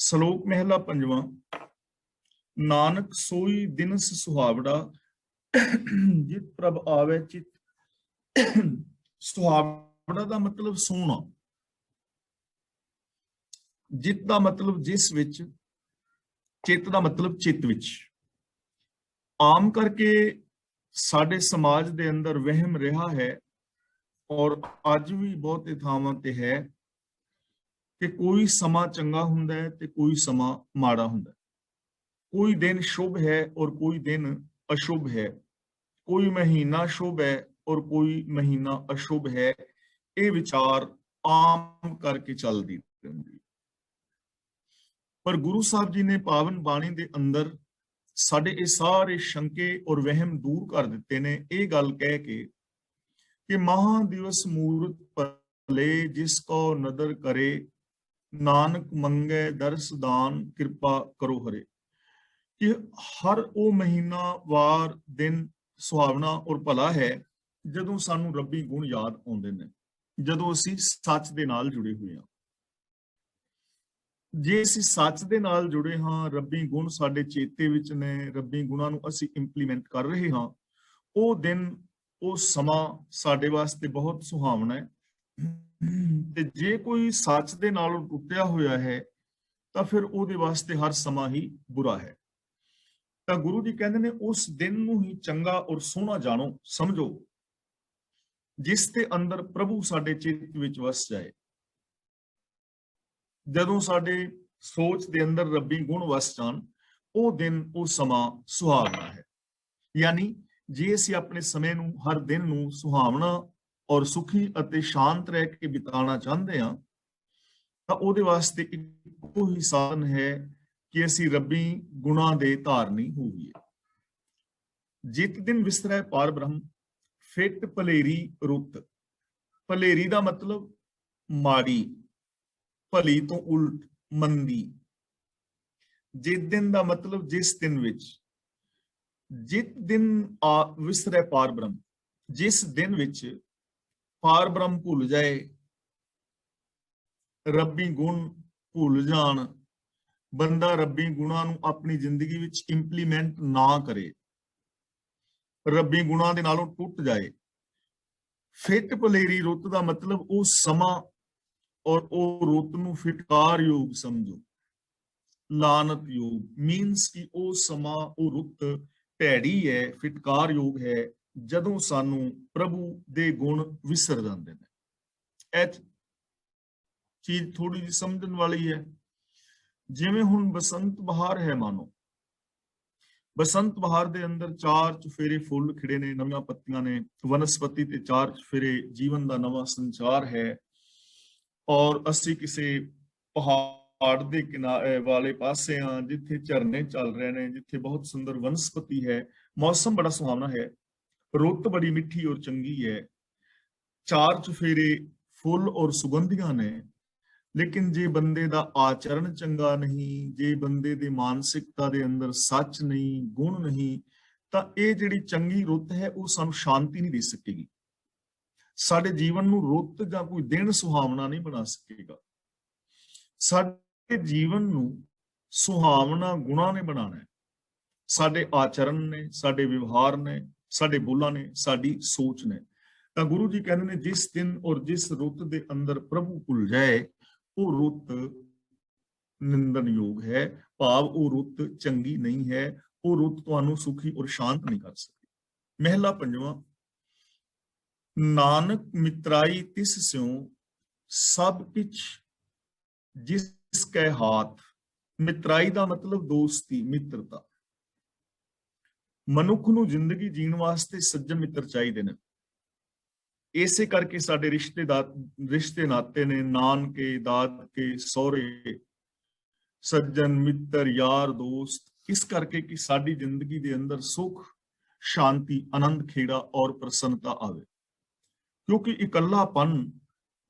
ਸਲੋਕ ਮਹਿਲਾ ਪੰਜਵਾਂ। ਨਾਨਕ ਸੋਈ ਦਿਨਸ ਸੁਹਾਵੜਾ, ਜਿਤ ਪ੍ਰਭ ਆਵੇ ਚਿਤ। ਸੁਹਾਵੜਾ ਦਾ ਮਤਲਬ ਸੋਹਣਾ, ਜਿਤ ਦਾ ਮਤਲਬ ਜਿਸ ਵਿੱਚ, ਚਿੱਤ ਦਾ ਮਤਲਬ ਚਿੱਤ ਵਿੱਚ। ਆਮ ਕਰਕੇ ਸਾਡੇ ਸਮਾਜ ਦੇ ਅੰਦਰ ਵਹਿਮ ਰਿਹਾ ਹੈ ਔਰ ਅੱਜ ਵੀ ਬਹੁਤੇ ਥਾਵਾਂ ਤੇ ਹੈ ਕਿ ਕੋਈ ਸਮਾਂ ਚੰਗਾ ਹੁੰਦਾ ਹੈ ਤੇ ਕੋਈ ਸਮਾਂ ਮਾੜਾ ਹੁੰਦਾ ਹੈ। ਕੋਈ ਦਿਨ ਸ਼ੁਭ ਹੈ ਔਰ ਕੋਈ ਦਿਨ ਅਸ਼ੁਭ ਹੈ। ਕੋਈ ਮਹੀਨਾ ਸ਼ੁਭ ਹੈ ਔਰ ਕੋਈ ਮਹੀਨਾ ਅਸ਼ੁਭ ਹੈ। ਇਹ ਵਿਚਾਰ ਆਮ ਕਰਕੇ ਚੱਲਦੀ ਰਹਿੰਦੀ। ਪਰ ਗੁਰੂ ਸਾਹਿਬ ਜੀ ਨੇ ਪਾਵਨ ਬਾਣੀ ਦੇ ਅੰਦਰ ਸਾਡੇ ਇਹ ਸਾਰੇ ਸ਼ੰਕੇ ਔਰ ਵਹਿਮ ਦੂਰ ਕਰ ਦਿੱਤੇ ਨੇ, ਇਹ ਗੱਲ ਕਹਿ ਕੇ ਕਿ ਮਹਾ ਦਿਵਸ ਮੂਰਤ ਭਲੇ ਜਿਸ ਕੋ ਨਦਰ ਕਰੇ, ਨਾਨਕ ਮੰਗੇ ਦਰਸ ਦਾਨ ਕਿਰਪਾ ਕਰੋ ਹਰੇ। ਕਿ ਹਰ ਉਹ ਮਹੀਨਾ ਵਾਰ ਦਿਨ ਸੁਹਾਵਣਾ ਔਰ ਭਲਾ ਹੈ ਜਦੋਂ ਸਾਨੂੰ ਰੱਬੀ ਗੁਣ ਯਾਦ ਆਉਂਦੇ ਨੇ, ਜਦੋਂ ਅਸੀਂ ਸੱਚ ਦੇ ਨਾਲ ਜੁੜੇ ਹੋਏ ਹਾਂ। ਜੇ ਅਸੀਂ ਸੱਚ ਦੇ ਨਾਲ ਜੁੜੇ ਹਾਂ, ਰੱਬੀ ਗੁਣ ਸਾਡੇ ਚੇਤੇ ਵਿੱਚ ਨੇ, ਰੱਬੀ ਗੁਣਾਂ ਨੂੰ ਅਸੀਂ ਇੰਪਲੀਮੈਂਟ ਕਰ ਰਹੇ ਹਾਂ, ਉਹ ਦਿਨ, ਉਹ ਸਮਾਂ ਸਾਡੇ ਵਾਸਤੇ ਬਹੁਤ ਸੁਹਾਵਣਾ ਹੈ। ਤੇ ਜੇ ਕੋਈ ਸੱਚ ਦੇ ਨਾਲੋਂ ਟੁੱਟਿਆ ਹੋਇਆ ਹੈ ਤਾਂ ਫਿਰ ਉਹਦੇ ਵਾਸਤੇ ਹਰ ਸਮਾਂ ਹੀ ਬੁਰਾ ਹੈ। ਤਾਂ ਗੁਰੂ ਜੀ ਕਹਿੰਦੇ ਨੇ ਉਸ ਦਿਨ ਨੂੰ ਹੀ ਚੰਗਾ ਔਰ ਸੋਹਣਾ ਜਾਣੋ, ਸਮਝੋ, ਜਿਸ ਦੇ ਅੰਦਰ ਪ੍ਰਭੂ ਸਾਡੇ ਚਿੱਤ ਵਿੱਚ ਵਸ ਜਾਏ। ਜਦੋਂ ਸਾਡੇ ਸੋਚ ਦੇ ਅੰਦਰ ਰੱਬੀ ਗੁਣ ਵਸ ਜਾਣ, ਉਹ ਦਿਨ, ਉਹ ਸਮਾਂ ਸੁਹਾਵਣਾ ਹੈ। ਯਾਨੀ ਜੇ ਅਸੀਂ ਆਪਣੇ ਸਮੇਂ ਨੂੰ, ਹਰ ਦਿਨ ਨੂੰ ਸੁਹਾਵਣਾ ਔਰ ਸੁਖੀ ਅਤੇ ਸ਼ਾਂਤ ਰਹਿ ਕੇ ਬਿਤਾਉਣਾ ਚਾਹੁੰਦੇ ਹਾਂ ਤਾਂ ਉਹਦੇ ਵਾਸਤੇ ਇੱਕੋ ਹੀ ਸਾਧਨ ਹੈ ਕਿ ਅਸੀਂ ਰੱਬੀ ਗੁਣਾਂ ਦੇ ਧਾਰਨੀ ਹੋਈਏ। ਜਿਤ ਦਿਨ ਵਿਸਰੈ ਪਾਰ ਬ੍ਰਹਮ, ਫਿੱਟ ਭਲੇਰੀ ਰੁੱਤ। ਭਲੇਰੀ ਦਾ ਮਤਲਬ ਮਾੜੀ, ਭਲੀ ਤੋਂ ਉਲਟ, ਮੰਦੀ। ਜਿਤ ਦਿਨ ਦਾ ਮਤਲਬ ਜਿਸ ਦਿਨ ਵਿੱਚ। ਜਿਤ ਦਿਨ ਵਿਸਰੈ ਪਾਰ ਬ੍ਰਹਮ, ਜਿਸ ਦਿਨ ਵਿੱਚ ਪਾਰ ਬ੍ਰਹਮ ਭੁੱਲ ਜਾਏ, ਰੱਬੀ ਗੁਣ ਭੁੱਲ ਜਾਣ, ਬੰਦਾ ਰੱਬੀ ਗੁਣਾਂ ਨੂੰ ਆਪਣੀ ਜ਼ਿੰਦਗੀ ਵਿੱਚ ਇੰਪਲੀਮੈਂਟ ਨਾ ਕਰੇ, ਰੱਬੀ ਗੁਣਾਂ ਦੇ ਨਾਲੋਂ ਟੁੱਟ ਜਾਏ। ਫਿੱਟ ਭਲੇਰੀ ਰੁੱਤ ਦਾ ਮਤਲਬ ਉਹ ਸਮਾਂ ਔਰ ਉਹ ਰੁੱਤ ਨੂੰ ਫਿਟਕਾਰ ਯੋਗ ਸਮਝੋ। ਲਾਨਤ ਯੋਗ ਮੀਨਸ ਕਿ ਉਹ ਸਮਾਂ, ਉਹ ਰੁੱਤ ਭੈੜੀ ਹੈ, ਫਿਟਕਾਰ ਯੋਗ ਹੈ, ਜਦੋਂ ਸਾਨੂੰ ਪ੍ਰਭੂ ਦੇ ਗੁਣ ਵਿਸਰ ਜਾਂਦੇ ਨੇ। ਇਹ ਚੀਜ਼ ਥੋੜੀ ਜਿਹੀ ਸਮਝਣ ਵਾਲੀ ਹੈ। ਜਿਵੇਂ ਹੁਣ ਬਸੰਤ ਬਹਾਰ ਹੈ, ਮਾਨੋ ਬਸੰਤ ਬਹਾਰ ਦੇ ਅੰਦਰ ਚਾਰ ਚੁਫੇਰੇ ਫੁੱਲ ਖਿੜੇ ਨੇ, ਨਵੀਆਂ ਪੱਤੀਆਂ ਨੇ, ਵਨਸਪਤੀ ਤੇ ਚਾਰ ਚੁਫੇਰੇ ਜੀਵਨ ਦਾ ਨਵਾਂ ਸੰਚਾਰ ਹੈ। ਔਰ ਅਸੀਂ ਕਿਸੇ ਪਹਾੜ ਦੇ ਕਿਨਾਰੇ ਵਾਲੇ ਪਾਸੇ ਆ, ਜਿੱਥੇ ਝਰਨੇ ਚੱਲ ਰਹੇ ਨੇ, ਜਿੱਥੇ ਬਹੁਤ ਸੁੰਦਰ ਵਨਸਪਤੀ ਹੈ, ਮੌਸਮ ਬੜਾ ਸੁਹਾਵਣਾ ਹੈ, ਰੁੱਤ ਬੜੀ ਮਿੱਠੀ ਔਰ ਚੰਗੀ ਹੈ, ਚਾਰ ਚੁਫੇਰੇ ਫੁੱਲ ਔਰ ਸੁਗੰਧੀਆਂ ਨੇ। ਲੇਕਿਨ ਜੇ ਬੰਦੇ ਦਾ ਆਚਰਣ ਚੰਗਾ ਨਹੀਂ, ਜੇ ਬੰਦੇ ਦੀ ਮਾਨਸਿਕਤਾ ਦੇ ਅੰਦਰ ਸੱਚ ਨਹੀਂ, ਗੁਣ ਨਹੀਂ, ਤਾਂ ਇਹ ਜਿਹੜੀ ਚੰਗੀ ਰੁੱਤ ਹੈ ਉਹ ਸਾਨੂੰ ਸ਼ਾਂਤੀ ਨਹੀਂ ਦੇ ਸਕੇਗੀ। ਸਾਡੇ ਜੀਵਨ ਨੂੰ ਰੁੱਤ ਜਾਂ ਕੋਈ ਦਿਨ ਸੁਹਾਵਣਾ ਨਹੀਂ ਬਣਾ ਸਕੇਗਾ। ਸਾਡੇ ਜੀਵਨ ਨੂੰ ਸੁਹਾਵਣਾ ਗੁਣਾਂ ਨੇ ਬਣਾਉਣਾ ਹੈ। ਸਾਡੇ ਆਚਰਣ ਨੇ, ਸਾਡੇ ਵਿਵਹਾਰ ਨੇ, ਸਾਡੇ ਬੋਲਾਂ ਨੇ, ਸਾਡੀ ਸੋਚ ਨੇ। ਤਾਂ ਗੁਰੂ ਜੀ ਕਹਿੰਦੇ ਨੇ ਜਿਸ ਦਿਨ ਔਰ ਜਿਸ ਰੁੱਤ ਦੇ ਅੰਦਰ ਪ੍ਰਭੂ ਭੁੱਲ ਜਾਏ, ਉਹ ਰੁੱਤ ਨਿੰਦਨਯੋਗ ਹੈ। ਭਾਵ ਉਹ ਰੁੱਤ ਚੰਗੀ ਨਹੀਂ ਹੈ, ਉਹ ਰੁੱਤ ਤੁਹਾਨੂੰ ਸੁਖੀ ਔਰ ਸ਼ਾਂਤ ਨਹੀਂ ਕਰ ਸਕਦੀ। ਮਹਿਲਾ ਪੰਜਵਾਂ। ਨਾਨਕ ਮਿਤਰਾਈ ਤਿਸ ਸਿਉ, ਸਭ ਕਿਛ ਜਿਸ ਕੈ ਹਾਥ। ਮਿਤਰਾਈ ਦਾ ਮਤਲਬ ਦੋਸਤੀ, ਮਿੱਤਰਤਾ। ਮਨੁੱਖ ਨੂੰ ਜ਼ਿੰਦਗੀ ਜੀਣ ਵਾਸਤੇ ਸੱਜਣ ਮਿੱਤਰ ਚਾਹੀਦੇ ਨੇ। ਇਸੇ ਕਰਕੇ ਸਾਡੇ ਰਿਸ਼ਤੇ ਨਾਤੇ ਨੇ, ਨਾਨਕੇ, ਦਾਦਕੇ, ਸਹੁਰੇ, ਸੱਜਣ, ਮਿੱਤਰ, ਯਾਰ, ਦੋਸਤ। ਇਸ ਕਰਕੇ ਕਿ ਸਾਡੀ ਜ਼ਿੰਦਗੀ ਦੇ ਅੰਦਰ ਸੁਖ, ਸ਼ਾਂਤੀ, ਆਨੰਦ, ਖੇੜਾ ਔਰ ਪ੍ਰਸੰਨਤਾ ਆਵੇ। ਕਿਉਂਕਿ ਇਕੱਲਾਪਨ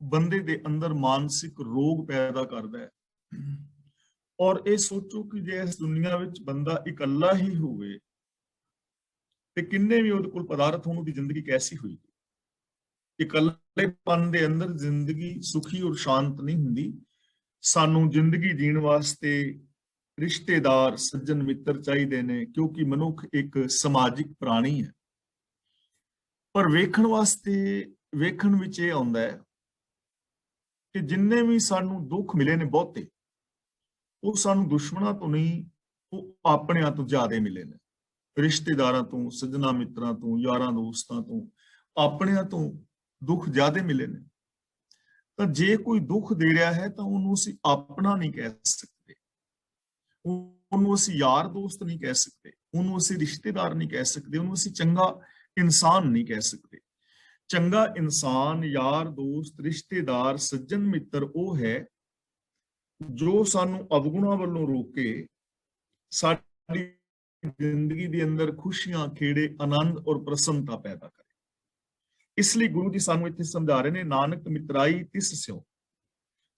ਬੰਦੇ ਦੇ ਅੰਦਰ ਮਾਨਸਿਕ ਰੋਗ ਪੈਦਾ ਕਰਦਾ ਹੈ। ਔਰ ਇਹ ਸੋਚੋ ਕਿ ਜੇ ਇਸ ਦੁਨੀਆ ਵਿੱਚ ਬੰਦਾ ਇਕੱਲਾ ਹੀ ਹੋਵੇ ਤੇ ਕਿੰਨੇ ਵੀ ਉਹਦੇ ਕੋਲ ਪਦਾਰਥ ਹੋਣ, ਉਹਦੀ ਜ਼ਿੰਦਗੀ ਕੈਸੀ ਹੋਏਗੀ। ਇਕੱਲੇਪਨ ਦੇ ਅੰਦਰ ਜ਼ਿੰਦਗੀ ਸੁਖੀ ਔਰ ਸ਼ਾਂਤ ਨਹੀਂ ਹੁੰਦੀ। ਸਾਨੂੰ ਜ਼ਿੰਦਗੀ ਜੀਣ ਵਾਸਤੇ ਰਿਸ਼ਤੇਦਾਰ ਸੱਜਣ ਮਿੱਤਰ ਚਾਹੀਦੇ ਨੇ, ਕਿਉਂਕਿ ਮਨੁੱਖ ਇੱਕ ਸਮਾਜਿਕ ਪ੍ਰਾਣੀ ਹੈ। ਪਰ ਵੇਖਣ ਵਿੱਚ ਇਹ ਆਉਂਦਾ ਹੈ ਕਿ ਜਿੰਨੇ ਵੀ ਸਾਨੂੰ ਦੁੱਖ ਮਿਲੇ ਨੇ ਬਹੁਤੇ, ਉਹ ਸਾਨੂੰ ਦੁਸ਼ਮਣਾਂ ਤੋਂ ਨਹੀਂ, ਉਹ ਆਪਣਿਆਂ ਤੋਂ ਜ਼ਿਆਦਾ ਮਿਲੇ ਨੇ। ਰਿਸ਼ਤੇਦਾਰਾਂ ਤੋਂ, ਸੱਜਣਾ ਮਿੱਤਰਾਂ ਤੋਂ, ਯਾਰਾਂ ਦੋਸਤਾਂ ਤੋਂ, ਆਪਣਿਆਂ ਤੋਂ ਦੁੱਖ ਜ਼ਿਆਦਾ ਮਿਲੇ ਨੇ। ਤਾਂ ਜੇ ਕੋਈ ਦੁੱਖ ਦੇ ਰਿਹਾ ਹੈ ਤਾਂ ਉਹਨੂੰ ਅਸੀਂ ਆਪਣਾ ਨਹੀਂ ਕਹਿ ਸਕਦੇ, ਉਹਨੂੰ ਅਸੀਂ ਯਾਰ ਦੋਸਤ ਨਹੀਂ ਕਹਿ ਸਕਦੇ, ਉਹਨੂੰ ਅਸੀਂ ਰਿਸ਼ਤੇਦਾਰ ਨਹੀਂ ਕਹਿ ਸਕਦੇ, ਉਹਨੂੰ ਅਸੀਂ ਚੰਗਾ ਇਨਸਾਨ ਨਹੀਂ ਕਹਿ ਸਕਦੇ। ਚੰਗਾ ਇਨਸਾਨ, ਯਾਰ ਦੋਸਤ, ਰਿਸ਼ਤੇਦਾਰ, ਸੱਜਣ ਮਿੱਤਰ ਉਹ ਹੈ ਜੋ ਸਾਨੂੰ ਅਵਗੁਣਾਂ ਵੱਲੋਂ ਰੋਕੇ, ਸਾਡੀ ਜ਼ਿੰਦਗੀ ਦੇ ਅੰਦਰ ਖੁਸ਼ੀਆਂ, ਖੇੜੇ, ਆਨੰਦ ਔਰ ਪ੍ਰਸੰਨਤਾ ਪੈਦਾ ਕਰੇ। ਇਸ ਲਈ ਗੁਰੂ ਜੀ ਸਾਨੂੰ ਇੱਥੇ ਸਮਝਾ ਰਹੇ ਨੇ, ਨਾਨਕ ਮਿਤਰਾਈ ਤਿਸ ਸਿਓ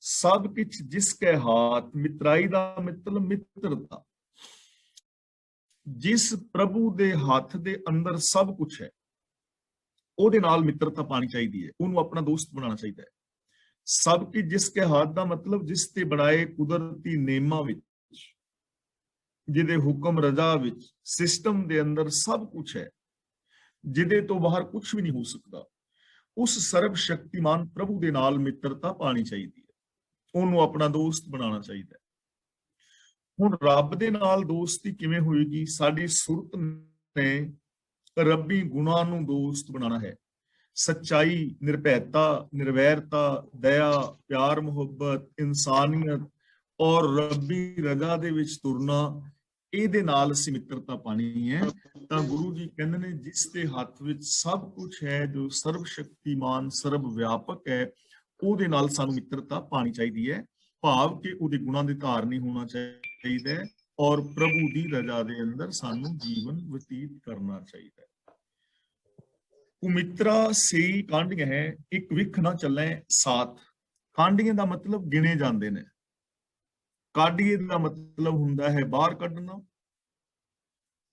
ਸਭ ਕੁਛ ਜਿਸ ਕੈ ਹਾਥ। ਮਿਤਰਾਈ ਦਾ ਮਤਲਬ ਮਿੱਤਰਤਾ। ਜਿਸ ਪ੍ਰਭੂ ਦੇ ਹੱਥ ਦੇ ਅੰਦਰ ਸਭ ਕੁਝ ਹੈ, ਉਹਦੇ ਨਾਲ ਮਿੱਤਰਤਾ ਪਾਣੀ ਚਾਹੀਦੀ ਹੈ, ਉਹਨੂੰ ਆਪਣਾ ਦੋਸਤ ਬਣਾਉਣਾ ਚਾਹੀਦਾ ਹੈ। ਸਭ ਕੁਝ ਜਿਸ ਕੇ ਹੱਥ ਦਾ ਮਤਲਬ ਜਿਸ ਤੇ ਬਣਾਏ ਕੁਦਰਤੀ ਨੇਮਾਂ ਵਿੱਚ, ਜਿਹਦੇ ਹੁਕਮ ਰਜ਼ਾ ਵਿੱਚ, ਸਿਸਟਮ ਦੇ ਅੰਦਰ ਸਭ ਕੁਝ ਹੈ, ਜਿਹਦੇ ਤੋਂ ਬਾਹਰ ਕੁਝ ਵੀ ਨਹੀਂ ਹੋ ਸਕਦਾ, ਉਸ ਸਰਬ ਸ਼ਕਤੀਮਾਨ ਪ੍ਰਭੂ ਦੇ ਨਾਲ ਮਿੱਤਰਤਾ ਪਾਣੀ ਚਾਹੀਦੀ ਹੈ, ਉਹਨੂੰ ਆਪਣਾ ਦੋਸਤ ਬਣਾਉਣਾ ਚਾਹੀਦਾ ਹੈ। ਹੁਣ ਰੱਬ ਦੇ ਨਾਲ ਦੋਸਤੀ ਕਿਵੇਂ ਹੋਏਗੀ? ਸਾਡੀ ਸੁਰਤ ਨੇ ਰੱਬੀ ਗੁਣਾਂ ਨੂੰ ਦੋਸਤ ਬਣਾਉਣਾ ਹੈ। ਸੱਚਾਈ, ਨਿਰਭੈਤਾ, ਨਿਰਵੈਰਤਾ, ਦਇਆ, ਪਿਆਰ, ਮੁਹੱਬਤ, ਇਨਸਾਨੀਅਤ ਔਰ ਰੱਬੀ ਰਜ਼ਾ ਦੇ ਵਿੱਚ ਤੁਰਨਾ, ਇਹਦੇ ਨਾਲ ਅਸੀਂ ਮਿੱਤਰਤਾ ਪਾਣੀ ਹੈ। ਤਾਂ ਗੁਰੂ ਜੀ ਕਹਿੰਦੇ ਨੇ, ਜਿਸ ਦੇ ਹੱਥ ਵਿੱਚ ਸਭ ਕੁਝ ਹੈ, ਜੋ ਸਰਬ ਸ਼ਕਤੀਮਾਨ, ਸਰਬ ਵਿਆਪਕ ਹੈ, ਉਹਦੇ ਨਾਲ ਸਾਨੂੰ ਮਿੱਤਰਤਾ ਪਾਣੀ ਚਾਹੀਦੀ ਹੈ। ਭਾਵ ਕਿ ਉਹਦੇ ਗੁਣਾਂ ਦੇ ਧਾਰਨੀ ਹੋਣਾ ਚਾਹੀਦਾ ਹੈ ਔਰ ਪ੍ਰਭੂ ਦੀ ਰਜ਼ਾ ਦੇ ਅੰਦਰ ਸਾਨੂੰ ਜੀਵਨ ਬਤੀਤ ਕਰਨਾ ਚਾਹੀਦਾ ਹੈ। ਕੁਮਿਤਰਾ ਸਹੀ ਕਾਂਡੀਆਂ ਹੈ, ਇੱਕ ਵਿਖ ਨਾ ਚੱਲੇ ਸਾਥ। ਕਾਂਡੀਆਂ ਦਾ ਮਤਲਬ ਗਿਣੇ ਜਾਂਦੇ ਨੇ, ਕਾਡੀਏ ਦਾ ਮਤਲਬ ਹੁੰਦਾ ਹੈ ਬਾਹਰ ਕੱਢਣਾ,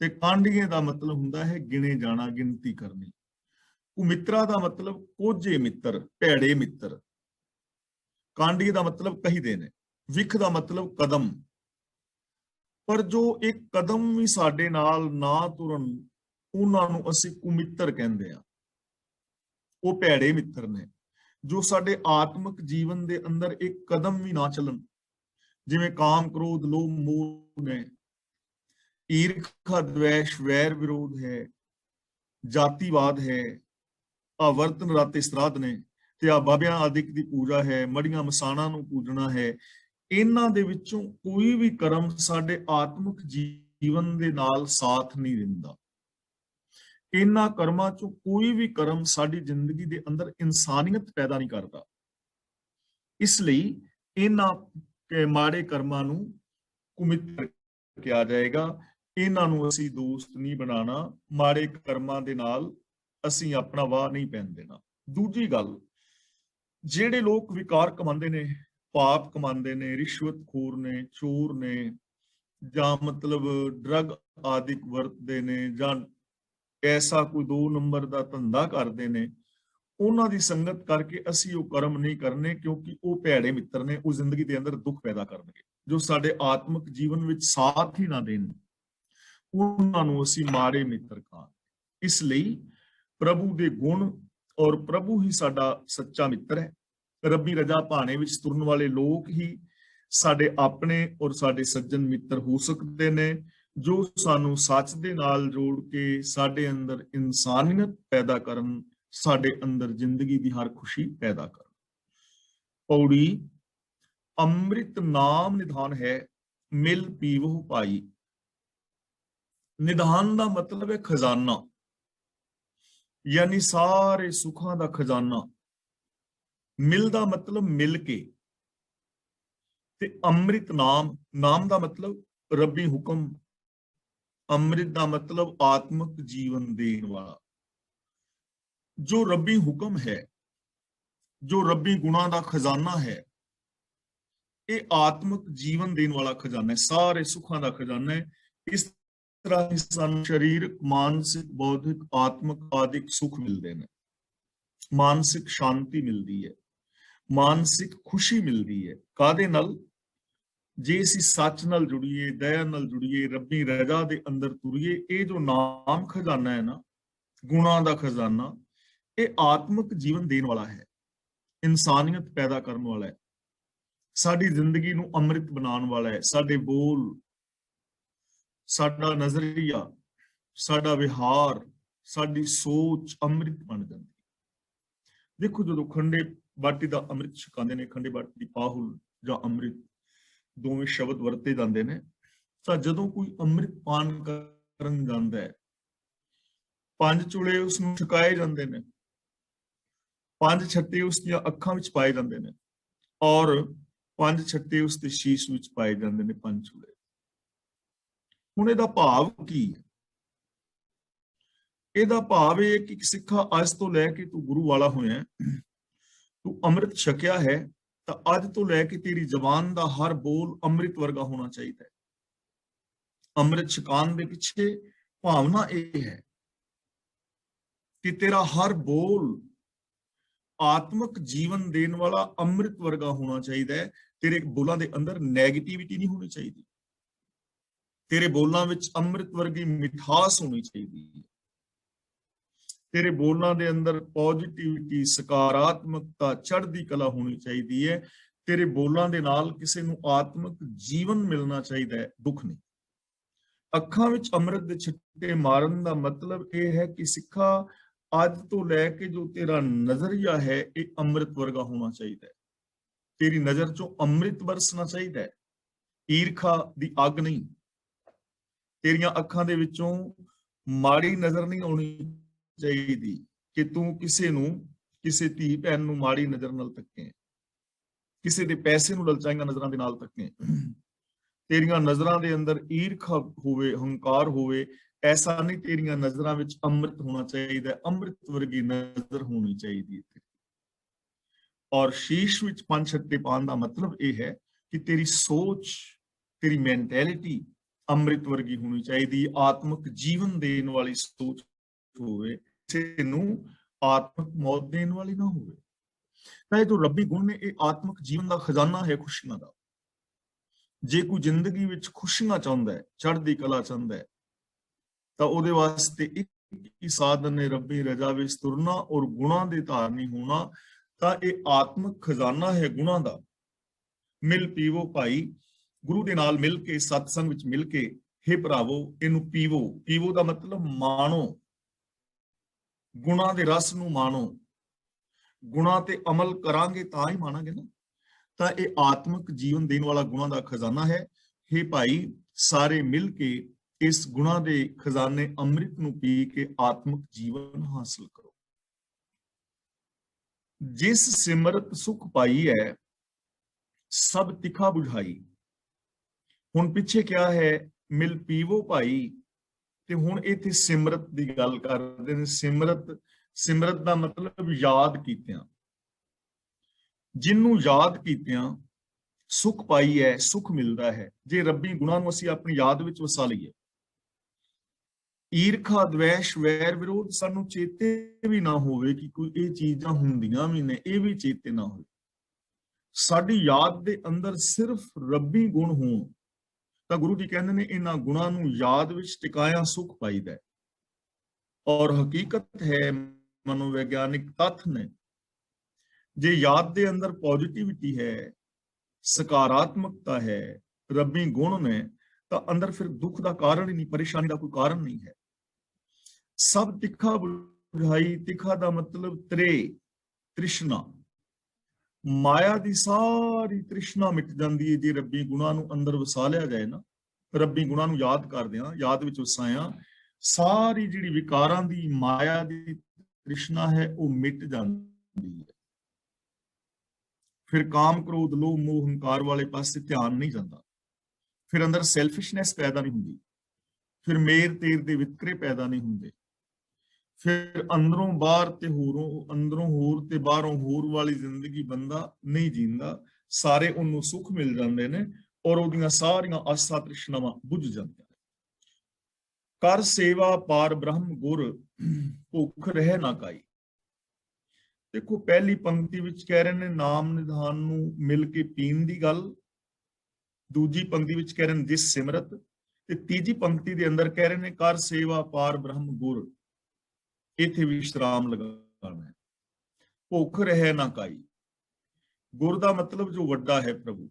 ਤੇ ਕਾਂਡੀਏ ਦਾ ਮਤਲਬ ਹੁੰਦਾ ਹੈ ਗਿਣੇ ਜਾਣਾ, ਗਿਣਤੀ ਕਰਨੀ। ਕੁਮਿਤਰਾ ਦਾ ਮਤਲਬ ਕੋਝੇ ਮਿੱਤਰ, ਭੈੜੇ ਮਿੱਤਰ। ਕਾਂਡੀਏ ਦਾ ਮਤਲਬ ਕਹੀਦੇ ਨੇ, ਵਿਖ ਦਾ ਮਤਲਬ ਕਦਮ। ਪਰ ਜੋ ਇੱਕ ਕਦਮ ਵੀ ਸਾਡੇ ਨਾਲ ਨਾ ਤੁਰਨ, ਉਹਨਾਂ ਨੂੰ ਅਸੀਂ ਕੁਮਿੱਤਰ ਕਹਿੰਦੇ ਆ। ਉਹ ਭੈੜੇ ਮਿੱਤਰ ਨੇ ਜੋ ਸਾਡੇ ਆਤਮਿਕ ਜੀਵਨ ਦੇ ਅੰਦਰ ਇੱਕ ਕਦਮ ਵੀ ਨਾ ਚੱਲਣ, ਜਿਵੇਂ ਕਾਮ, ਕ੍ਰੋਧ, ਲੋਭ, ਮੋਹ ਨੇ, ਈਰਖਾ, ਦਵੇਸ਼, ਵੈਰ, ਵਿਰੋਧ ਹੈ, ਜਾਤੀਵਾਦ ਹੈ, ਆਵਰਤ, ਨਰਾਤੇ, ਸਰਾਧ ਨੇ, ਤੇ ਆ ਬਾਬਿਆਂ ਆਦਿਕ ਦੀ ਪੂਜਾ ਹੈ, ਮੜੀਆਂ ਮਸਾਣਾ ਨੂੰ ਪੂਜਣਾ ਹੈ। ਇਹਨਾਂ ਦੇ ਵਿੱਚੋਂ ਕੋਈ ਵੀ ਕਰਮ ਸਾਡੇ ਆਤਮਿਕ ਜੀਵਨ ਦੇ ਨਾਲ ਸਾਥ ਨਹੀਂ ਦਿੰਦਾ। ਇਹਨਾਂ ਕਰਮਾਂ ਚੋਂ ਕੋਈ ਵੀ ਕਰਮ ਸਾਡੀ ਜ਼ਿੰਦਗੀ ਦੇ ਅੰਦਰ ਇਨਸਾਨੀਅਤ ਪੈਦਾ ਨਹੀਂ ਕਰਦਾ। ਇਸ ਲਈ ਇਹਨਾਂ ਮਾੜੇ ਕਰਮਾਂ ਨੂੰ ਕੁਮਿੱਤਰ ਕਿਹਾ ਜਾਏਗਾ। ਇਹਨਾਂ ਨੂੰ ਅਸੀਂ ਦੋਸਤ ਨਹੀਂ ਬਣਾਉਣਾ, ਮਾੜੇ ਕਰਮਾਂ ਦੇ ਨਾਲ ਅਸੀਂ ਆਪਣਾ ਵਾਹ ਨਹੀਂ ਪੈਣ ਦੇਣਾ। ਦੂਜੀ ਗੱਲ, ਜਿਹੜੇ ਲੋਕ ਵਿਕਾਰ ਕਮਾਉਂਦੇ ਨੇ, ਪਾਪ ਕਮਾਉਂਦੇ ਨੇ, ਰਿਸ਼ਵਤਖੋਰ ਨੇ, ਚੋਰ ਨੇ, ਜਾਂ ਮਤਲਬ ਡਰਗ ਆਦਿਕ ਵਰਤਦੇ ਨੇ, ਜਾਂ ਐਸਾ ਕੋਈ 2 ਨੰਬਰ ਦਾ ਧੰਦਾ ਕਰਦੇ ਨੇ, ਉਹਨਾਂ ਦੀ ਸੰਗਤ ਕਰਕੇ ਅਸੀਂ ਉਹ ਕਰਮ ਨਹੀਂ ਕਰਨੇ, ਕਿਉਂਕਿ ਉਹ ਭੈੜੇ ਮਿੱਤਰ ਨੇ। ਉਹ ਜ਼ਿੰਦਗੀ ਦੇ ਅੰਦਰ ਦੁੱਖ ਪੈਦਾ ਕਰਨਗੇ, ਜੋ ਸਾਡੇ ਆਤਮਿਕ ਜੀਵਨ ਵਿੱਚ ਸਾਥ ਹੀ ਨਾ ਦੇਣ, ਉਹਨਾਂ ਨੂੰ ਅਸੀਂ ਮਾੜੇ ਮਿੱਤਰ ਕਹਾਂਗੇ। ਇਸ ਲਈ ਪ੍ਰਭੂ ਦੇ ਗੁਣ ਔਰ ਪ੍ਰਭੂ ਹੀ ਸਾਡਾ ਸੱਚਾ ਮਿੱਤਰ ਹੈ। ਰੱਬੀ ਰਜ਼ਾ ਭਾਣੇ ਵਿੱਚ ਤੁਰਨ ਵਾਲੇ ਲੋਕ ਹੀ ਸਾਡੇ ਆਪਣੇ ਔਰ ਸਾਡੇ ਸੱਜਣ ਮਿੱਤਰ ਹੋ ਸਕਦੇ ਨੇ, ਜੋ ਸਾਨੂੰ ਸੱਚ ਦੇ ਨਾਲ ਜੋੜ ਕੇ ਸਾਡੇ ਅੰਦਰ ਇਨਸਾਨੀਅਤ ਪੈਦਾ ਕਰਨ, ਸਾਡੇ ਅੰਦਰ ਜ਼ਿੰਦਗੀ ਦੀ ਹਰ ਖੁਸ਼ੀ ਪੈਦਾ ਕਰਨ। ਪੌੜੀ, ਅੰਮ੍ਰਿਤ ਨਾਮ ਨਿਧਾਨ ਹੈ, ਮਿਲ ਪੀਵਹੁ ਪਾਈ। ਨਿਧਾਨ ਦਾ ਮਤਲਬ ਹੈ ਖਜ਼ਾਨਾ, ਯਾਨੀ ਸਾਰੇ ਸੁੱਖਾਂ ਦਾ ਖਜ਼ਾਨਾ। ਮਿਲ ਦਾ ਮਤਲਬ ਮਿਲ ਕੇ, ਤੇ ਅੰਮ੍ਰਿਤ ਨਾਮ, ਨਾਮ ਦਾ ਮਤਲਬ ਰੱਬੀ ਹੁਕਮ, ਅੰਮ੍ਰਿਤ ਦਾ ਮਤਲਬ ਆਤਮਿਕ ਜੀਵਨ ਦੇਣ ਵਾਲਾ। ਜੋ ਰੱਬੀ ਹੁਕਮ ਹੈ, ਜੋ ਰੱਬੀ ਗੁਣਾਂ ਦਾ ਖਜ਼ਾਨਾ ਹੈ, ਇਹ ਆਤਮਿਕ ਜੀਵਨ ਦੇਣ ਵਾਲਾ ਖਜ਼ਾਨਾ ਹੈ, ਸਾਰੇ ਸੁੱਖਾਂ ਦਾ ਖਜ਼ਾਨਾ ਹੈ। ਇਸ ਤਰ੍ਹਾਂ ਸਾਨੂੰ ਸਰੀਰਕ, ਮਾਨਸਿਕ, ਬੌਧਿਕ, ਆਤਮਿਕ ਆਦਿਕ ਸੁੱਖ ਮਿਲਦੇ ਨੇ, ਮਾਨਸਿਕ ਸ਼ਾਂਤੀ ਮਿਲਦੀ ਹੈ, ਮਾਨਸਿਕ ਖੁਸ਼ੀ ਮਿਲਦੀ ਹੈ। ਕਾਹਦੇ ਨਾਲ? ਜੇ ਅਸੀਂ ਸੱਚ ਨਾਲ ਜੁੜੀਏ, ਦਇਆ ਨਾਲ ਜੁੜੀਏ, ਰੱਬੀ ਰਜ਼ਾ ਦੇ ਅੰਦਰ ਤੁਰੀਏ। ਇਹ ਜੋ ਨਾਮ ਖਜ਼ਾਨਾ ਹੈ ਨਾ, ਗੁਣਾਂ ਦਾ ਖਜ਼ਾਨਾ, ਇਹ ਆਤਮਿਕ ਜੀਵਨ ਦੇਣ ਵਾਲਾ ਹੈ, ਇਨਸਾਨੀਅਤ ਪੈਦਾ ਕਰਨ ਵਾਲਾ ਹੈ, ਸਾਡੀ ਜ਼ਿੰਦਗੀ ਨੂੰ ਅੰਮ੍ਰਿਤ ਬਣਾਉਣ ਵਾਲਾ ਹੈ। ਸਾਡੇ ਬੋਲ, ਸਾਡਾ ਨਜ਼ਰੀਆ, ਸਾਡਾ ਵਿਹਾਰ, ਸਾਡੀ ਸੋਚ ਅੰਮ੍ਰਿਤ ਬਣ ਜਾਂਦੀ। ਦੇਖੋ, ਜਦੋਂ ਖੰਡੇ ਬਾਟੀ ਦਾ ਅੰਮ੍ਰਿਤ ਛਕਾਉਂਦੇ ਨੇ, ਖੰਡੇ ਬਾਟੀ ਦੀ ਪਾਹੁਲ ਜਾਂ ਅੰਮ੍ਰਿਤ, ਦੋਵੇਂ ਸ਼ਬਦ ਵਰਤੇ ਜਾਂਦੇ ਨੇ, ਤਾਂ ਜਦੋਂ ਕੋਈ ਅੰਮ੍ਰਿਤ ਪਾਨ ਕਰਨ ਜਾਂਦਾ ਹੈ, 5 ਚੂਲੇ ਉਸ ਨੂੰ ਛਕਾਏ ਜਾਂਦੇ ਨੇ, 5 ਛੱਟੇ ਉਸ ਦੀਆਂ ਅੱਖਾਂ ਵਿੱਚ ਪਾਏ ਜਾਂਦੇ ਨੇ, ਔਰ 5 ਛੱਟੇ ਉਸ ਦੇ ਸ਼ੀਸ਼ ਵਿੱਚ ਪਾਏ ਜਾਂਦੇ ਨੇ, 5 ਚੂਲੇ। ਹੁਣ ਇਹਦਾ ਭਾਵ ਕੀ ਹੈ? ਇਹਦਾ ਭਾਵ ਇਹ ਕਿ ਸਿੱਖਾ, ਅੱਜ ਤੋਂ ਲੈ ਕੇ ਤੂੰ ਗੁਰੂ ਵਾਲਾ ਹੋਇਆ, ਤੂੰ ਅੰਮ੍ਰਿਤ ਛਕਿਆ ਹੈ, ਤਾਂ ਅੱਜ ਤੋਂ ਲੈ ਕੇ ਤੇਰੀ ਜ਼ਬਾਨ ਦਾ ਹਰ ਬੋਲ ਅੰਮ੍ਰਿਤ ਵਰਗਾ ਹੋਣਾ ਚਾਹੀਦਾ ਹੈ। ਅੰਮ੍ਰਿਤ ਛਕਾਉਣ ਦੇ ਪਿੱਛੇ ਭਾਵਨਾ ਇਹ ਹੈ ਕਿ ਤੇਰਾ ਹਰ ਬੋਲ ਆਤਮਿਕ ਜੀਵਨ ਦੇਣ ਵਾਲਾ ਅੰਮ੍ਰਿਤ ਵਰਗਾ ਹੋਣਾ ਚਾਹੀਦਾ ਹੈ। ਤੇਰੇ ਬੋਲਾਂ ਦੇ ਅੰਦਰ ਨੈਗੇਟਿਵਿਟੀ ਨਹੀਂ ਹੋਣੀ ਚਾਹੀਦੀ। ਤੇਰੇ ਬੋਲਾਂ ਵਿੱਚ ਅੰਮ੍ਰਿਤ ਵਰਗੀ ਮਿਠਾਸ ਹੋਣੀ ਚਾਹੀਦੀ ਹੈ। ਤੇਰੇ ਬੋਲਾਂ ਦੇ ਅੰਦਰ ਪੋਜ਼ਿਟਿਵਿਟੀ, ਸਕਾਰਾਤਮਕਤਾ, ਚੜ੍ਹਦੀ ਕਲਾ ਹੋਣੀ ਚਾਹੀਦੀ ਹੈ। ਤੇਰੇ ਬੋਲਾਂ ਦੇ ਨਾਲ ਕਿਸੇ ਨੂੰ ਆਤਮਿਕ ਜੀਵਨ ਮਿਲਣਾ ਚਾਹੀਦਾ ਹੈ, ਦੁੱਖ ਨਹੀਂ। ਅੱਖਾਂ ਵਿੱਚ ਅੰਮ੍ਰਿਤ ਦੇ ਛਿੱਟੇ ਮਾਰਨ ਦਾ ਮਤਲਬ ਇਹ ਹੈ ਕਿ ਸਿੱਖਾ, ਅੱਜ ਤੋਂ ਲੈ ਕੇ ਜੋ ਤੇਰਾ ਨਜ਼ਰੀਆ ਹੈ, ਇਹ ਅੰਮ੍ਰਿਤ ਵਰਗਾ ਹੋਣਾ ਚਾਹੀਦਾ ਹੈ। ਤੇਰੀ ਨਜ਼ਰ ਚੋਂ ਅੰਮ੍ਰਿਤ ਬਰਸਣਾ ਚਾਹੀਦਾ ਹੈ, ਈਰਖਾ ਦੀ ਅੱਗ ਨਹੀਂ। ਤੇਰੀਆਂ ਅੱਖਾਂ ਦੇ ਵਿੱਚੋਂ ਮਾੜੀ ਨਜ਼ਰ ਨਹੀਂ ਆਉਣੀ ਚਾਹੀਦੀ ਕਿ ਤੂੰ ਕਿਸੇ ਨੂੰ, ਕਿਸੇ ਧੀ ਭੈਣ ਨੂੰ ਮਾੜੀ ਨਜ਼ਰ ਨਾਲ ਤੱਕੇ, ਕਿਸੇ ਦੇ ਪੈਸੇ ਨੂੰ ਲਲਚਾਈਆਂ ਨਜ਼ਰਾਂ ਦੇ ਨਾਲ ਤੱਕੇ। ਤੇਰੀਆਂ ਨਜ਼ਰਾਂ ਦੇ ਅੰਦਰ ਈਰਖਾ ਹੋਵੇ, ਹੰਕਾਰ ਹੋਵੇ, ਐਸਾ ਨਹੀਂ। ਤੇਰੀਆਂ ਨਜ਼ਰਾਂ ਵਿੱਚ ਅੰਮ੍ਰਿਤ ਹੋਣਾ ਚਾਹੀਦਾ, ਅੰਮ੍ਰਿਤ ਵਰਗੀ ਨਜ਼ਰ ਹੋਣੀ ਚਾਹੀਦੀ ਹੈ। ਔਰ ਸ਼ੀਸ਼ ਵਿੱਚ 5 ਛੱਟੇ ਪਾਉਣ ਦਾ ਮਤਲਬ ਇਹ ਹੈ ਕਿ ਤੇਰੀ ਸੋਚ, ਤੇਰੀ ਮੈਂਟੈਲਿਟੀ ਅੰਮ੍ਰਿਤ ਵਰਗੀ ਹੋਣੀ ਚਾਹੀਦੀ, ਆਤਮਿਕ ਜੀਵਨ ਦੇਣ ਵਾਲੀ ਸੋਚ ਹੋਵੇ, ਕਿਸੇ ਨੂੰ ਆਤਮਿਕ ਮੌਤ ਦੇਣ ਵਾਲੀ ਨਾ ਹੋਵੇ। ਤਾਂ ਇਹ ਜੋ ਰੱਬੀ ਗੁਣ ਨੇ, ਇਹ ਆਤਮਿਕ ਜੀਵਨ ਦਾ ਖਜ਼ਾਨਾ ਹੈ, ਖੁਸ਼ੀਆਂ ਦਾ। ਜੇ ਕੋਈ ਜ਼ਿੰਦਗੀ ਵਿੱਚ ਖੁਸ਼ੀਆਂ ਚਾਹੁੰਦਾ ਹੈ, ਚੜ੍ਹਦੀ ਕਲਾ ਚਾਹੁੰਦਾ ਹੈ, ਤਾਂ ਉਹਦੇ ਵਾਸਤੇ ਇੱਕ ਹੀ ਸਾਧਨ ਹੈ, ਰੱਬੀ ਰਜ਼ਾ ਵਿੱਚ ਤੁਰਨਾ ਔਰ ਗੁਣਾਂ ਦੇ ਧਾਰਨੀ ਹੋਣਾ। ਤਾਂ ਇਹ ਆਤਮਿਕ ਖਜ਼ਾਨਾ ਹੈ ਗੁਣਾਂ ਦਾ। ਮਿਲ ਪੀਵੋ ਭਾਈ, ਗੁਰੂ ਦੇ ਨਾਲ ਮਿਲ ਕੇ, ਸਤਸੰਗ ਵਿੱਚ ਮਿਲ ਕੇ, ਹੇ ਭਰਾਵੋ, ਇਹਨੂੰ ਪੀਵੋ। ਪੀਵੋ ਦਾ ਮਤਲਬ ਮਾਣੋ, ਗੁਣਾਂ ਦੇ ਰਸ ਨੂੰ ਮਾਣੋ। ਗੁਣਾਂ ਤੇ ਅਮਲ ਕਰਾਂਗੇ ਤਾਂ ਹੀ ਮਾਣਾਂਗੇ ਨਾ। ਤਾਂ ਇਹ ਆਤਮਿਕ ਜੀਵਨ ਦੇਣ ਵਾਲਾ ਗੁਣਾਂ ਦਾ ਖਜ਼ਾਨਾ ਹੈ। ਹੇ ਭਾਈ, ਸਾਰੇ ਮਿਲ ਕੇ ਇਸ ਗੁਣਾਂ ਦੇ ਖਜ਼ਾਨੇ ਅੰਮ੍ਰਿਤ ਨੂੰ ਪੀ ਕੇ ਆਤਮਿਕ ਜੀਵਨ ਹਾਸਲ ਕਰੋ। ਜਿਸ ਸਿਮਰਤ ਸੁਖ ਪਾਈ ਹੈ, ਸਭ ਤਿਖਾ ਬੁਝਾਈ। ਹੁਣ ਪਿੱਛੇ ਕਿਹਾ ਹੈ ਮਿਲ ਪੀਵੋ ਭਾਈ, ਤੇ ਹੁਣ ਇੱਥੇ ਸਿਮਰਤ ਦੀ ਗੱਲ ਕਰਦੇ ਨੇ। ਸਿਮਰਤ ਦਾ ਮਤਲਬ ਯਾਦ ਕੀਤਿਆਂ। ਜਿਹਨੂੰ ਯਾਦ ਕੀਤਿਆਂ ਸੁਖ ਪਾਈ ਹੈ, ਸੁਖ ਮਿਲਦਾ ਹੈ। ਜੇ ਰੱਬੀ ਗੁਣਾਂ ਨੂੰ ਅਸੀਂ ਆਪਣੀ ਯਾਦ ਵਿੱਚ ਵਸਾ ਲਈਏ, ਈਰਖਾ, ਦਵੇਸ਼, ਵੈਰ, ਵਿਰੋਧ ਸਾਨੂੰ ਚੇਤੇ ਵੀ ਨਾ ਹੋਵੇ ਕਿ ਕੋਈ ਇਹ ਚੀਜ਼ਾਂ ਹੁੰਦੀਆਂ ਵੀ ਨੇ, ਇਹ ਵੀ ਚੇਤੇ ਨਾ ਹੋਵੇ, ਸਾਡੀ ਯਾਦ ਦੇ ਅੰਦਰ ਸਿਰਫ ਰੱਬੀ ਗੁਣ ਹੋਣ, ਤਾਂ ਗੁਰੂ ਜੀ ਕਹਿੰਦੇ ਨੇ ਇਹਨਾਂ ਗੁਣਾਂ ਨੂੰ ਯਾਦ ਵਿੱਚ ਟਿਕਾਇਆ ਸੁਖ ਪਾਈਦਾ। ਔਰ ਹਕੀਕਤ ਹੈ, ਮਨੋਵਿਗਿਆਨਿਕ ਤੱਥ ਨੇ, ਜੇ ਯਾਦ ਦੇ ਅੰਦਰ ਪੋਜ਼ਿਟਿਵਿਟੀ ਹੈ, ਸਕਾਰਾਤਮਕਤਾ ਹੈ, ਰੱਬੀ ਗੁਣ ਨੇ, ਤਾਂ ਅੰਦਰ ਫਿਰ ਦੁੱਖ ਦਾ ਕਾਰਨ ਹੀ ਨਹੀਂ, ਪਰੇਸ਼ਾਨੀ ਦਾ ਕੋਈ ਕਾਰਨ ਨਹੀਂ ਹੈ। ਸਭ ਤਿੱਖਾ ਬੁਝਾਈ। ਤਿੱਖਾ ਦਾ ਮਤਲਬ ਤ੍ਰਿਸ਼ਨਾ। ਮਾਇਆ ਦੀ ਸਾਰੀ ਤ੍ਰਿਸ਼ਨਾ ਮਿਟ ਜਾਂਦੀ ਹੈ ਜੇ ਰੱਬੀ ਗੁਣਾਂ ਨੂੰ ਅੰਦਰ ਵਸਾ ਲਿਆ ਜਾਏ ਨਾ। ਰੱਬੀ ਗੁਣਾਂ ਨੂੰ ਯਾਦ ਕਰਦਿਆਂ, ਯਾਦ ਵਿੱਚ ਵਸਾਇਆ, ਸਾਰੀ ਜਿਹੜੀ ਵਿਕਾਰਾਂ ਦੀ, ਮਾਇਆ ਦੀ ਤ੍ਰਿਸ਼ਨਾ ਹੈ, ਉਹ ਮਿਟ ਜਾਂਦੀ ਹੈ। ਫਿਰ ਕਾਮ, ਕ੍ਰੋਧ, ਲੋਭ, ਮੋਹ, ਹੰਕਾਰ ਵਾਲੇ ਪਾਸੇ ਧਿਆਨ ਨਹੀਂ ਜਾਂਦਾ। ਫਿਰ ਅੰਦਰ ਸੈਲਫਿਸ਼ਨੈਸ ਪੈਦਾ ਨਹੀਂ ਹੁੰਦੀ। ਫਿਰ ਮੇਰ ਤੇਰ ਦੇ ਵਿਤਕਰੇ ਪੈਦਾ ਨਹੀਂ ਹੁੰਦੇ। ਫਿਰ ਅੰਦਰੋਂ ਬਾਹਰ ਤੇ ਹੋਰੋਂ, ਅੰਦਰੋਂ ਹੋਰ ਤੇ ਬਾਹਰੋਂ ਹੋਰ ਵਾਲੀ ਜ਼ਿੰਦਗੀ ਬੰਦਾ ਨਹੀਂ ਜੀਂਦਾ। ਸਾਰੇ ਉਹਨੂੰ ਸੁੱਖ ਮਿਲ ਜਾਂਦੇ ਨੇ ਔਰ ਉਹਦੀਆਂ ਸਾਰੀਆਂ ਆਸਾਂ ਤ੍ਰਿਸ਼ਨਾਵਾਂ ਬੁੱਝ ਜਾਂਦੀਆਂ ਨੇ। ਕਰ ਸੇਵਾ ਪਾਰ ਬ੍ਰਹਮ ਗੁਰ, ਭੁੱਖ ਰਹਿ ਨਾ ਕਾਈ। ਦੇਖੋ ਪਹਿਲੀ ਪੰਕਤੀ ਵਿੱਚ ਕਹਿ ਰਹੇ ਨੇ ਨਾਮ ਨਿਧਾਨ ਨੂੰ ਮਿਲ ਕੇ ਪੀਣ ਦੀ ਗੱਲ, ਦੂਜੀ ਪੰਕਤੀ ਵਿੱਚ ਕਹਿ ਰਹੇ ਨੇ ਜਿਸ ਸਿਮਰਤ, ਤੇ ਤੀਜੀ ਪੰਕਤੀ ਦੇ ਅੰਦਰ ਕਹਿ ਰਹੇ ਨੇ ਕਰ ਸੇਵਾ ਪਾਰ ਬ੍ਰਹਮ ਗੁਰ, ਇੱਥੇ ਵਿਸ਼ਰਾਮ ਲਗਾਉਣਾ ਹੈ। ਭੁੱਖ ਰਹਿ ਨਾ ਕਾਈ, ਗੁਰ ਦਾ ਮਤਲਬ ਜੋ ਵੱਡਾ ਹੈ ਪ੍ਰਭੂ,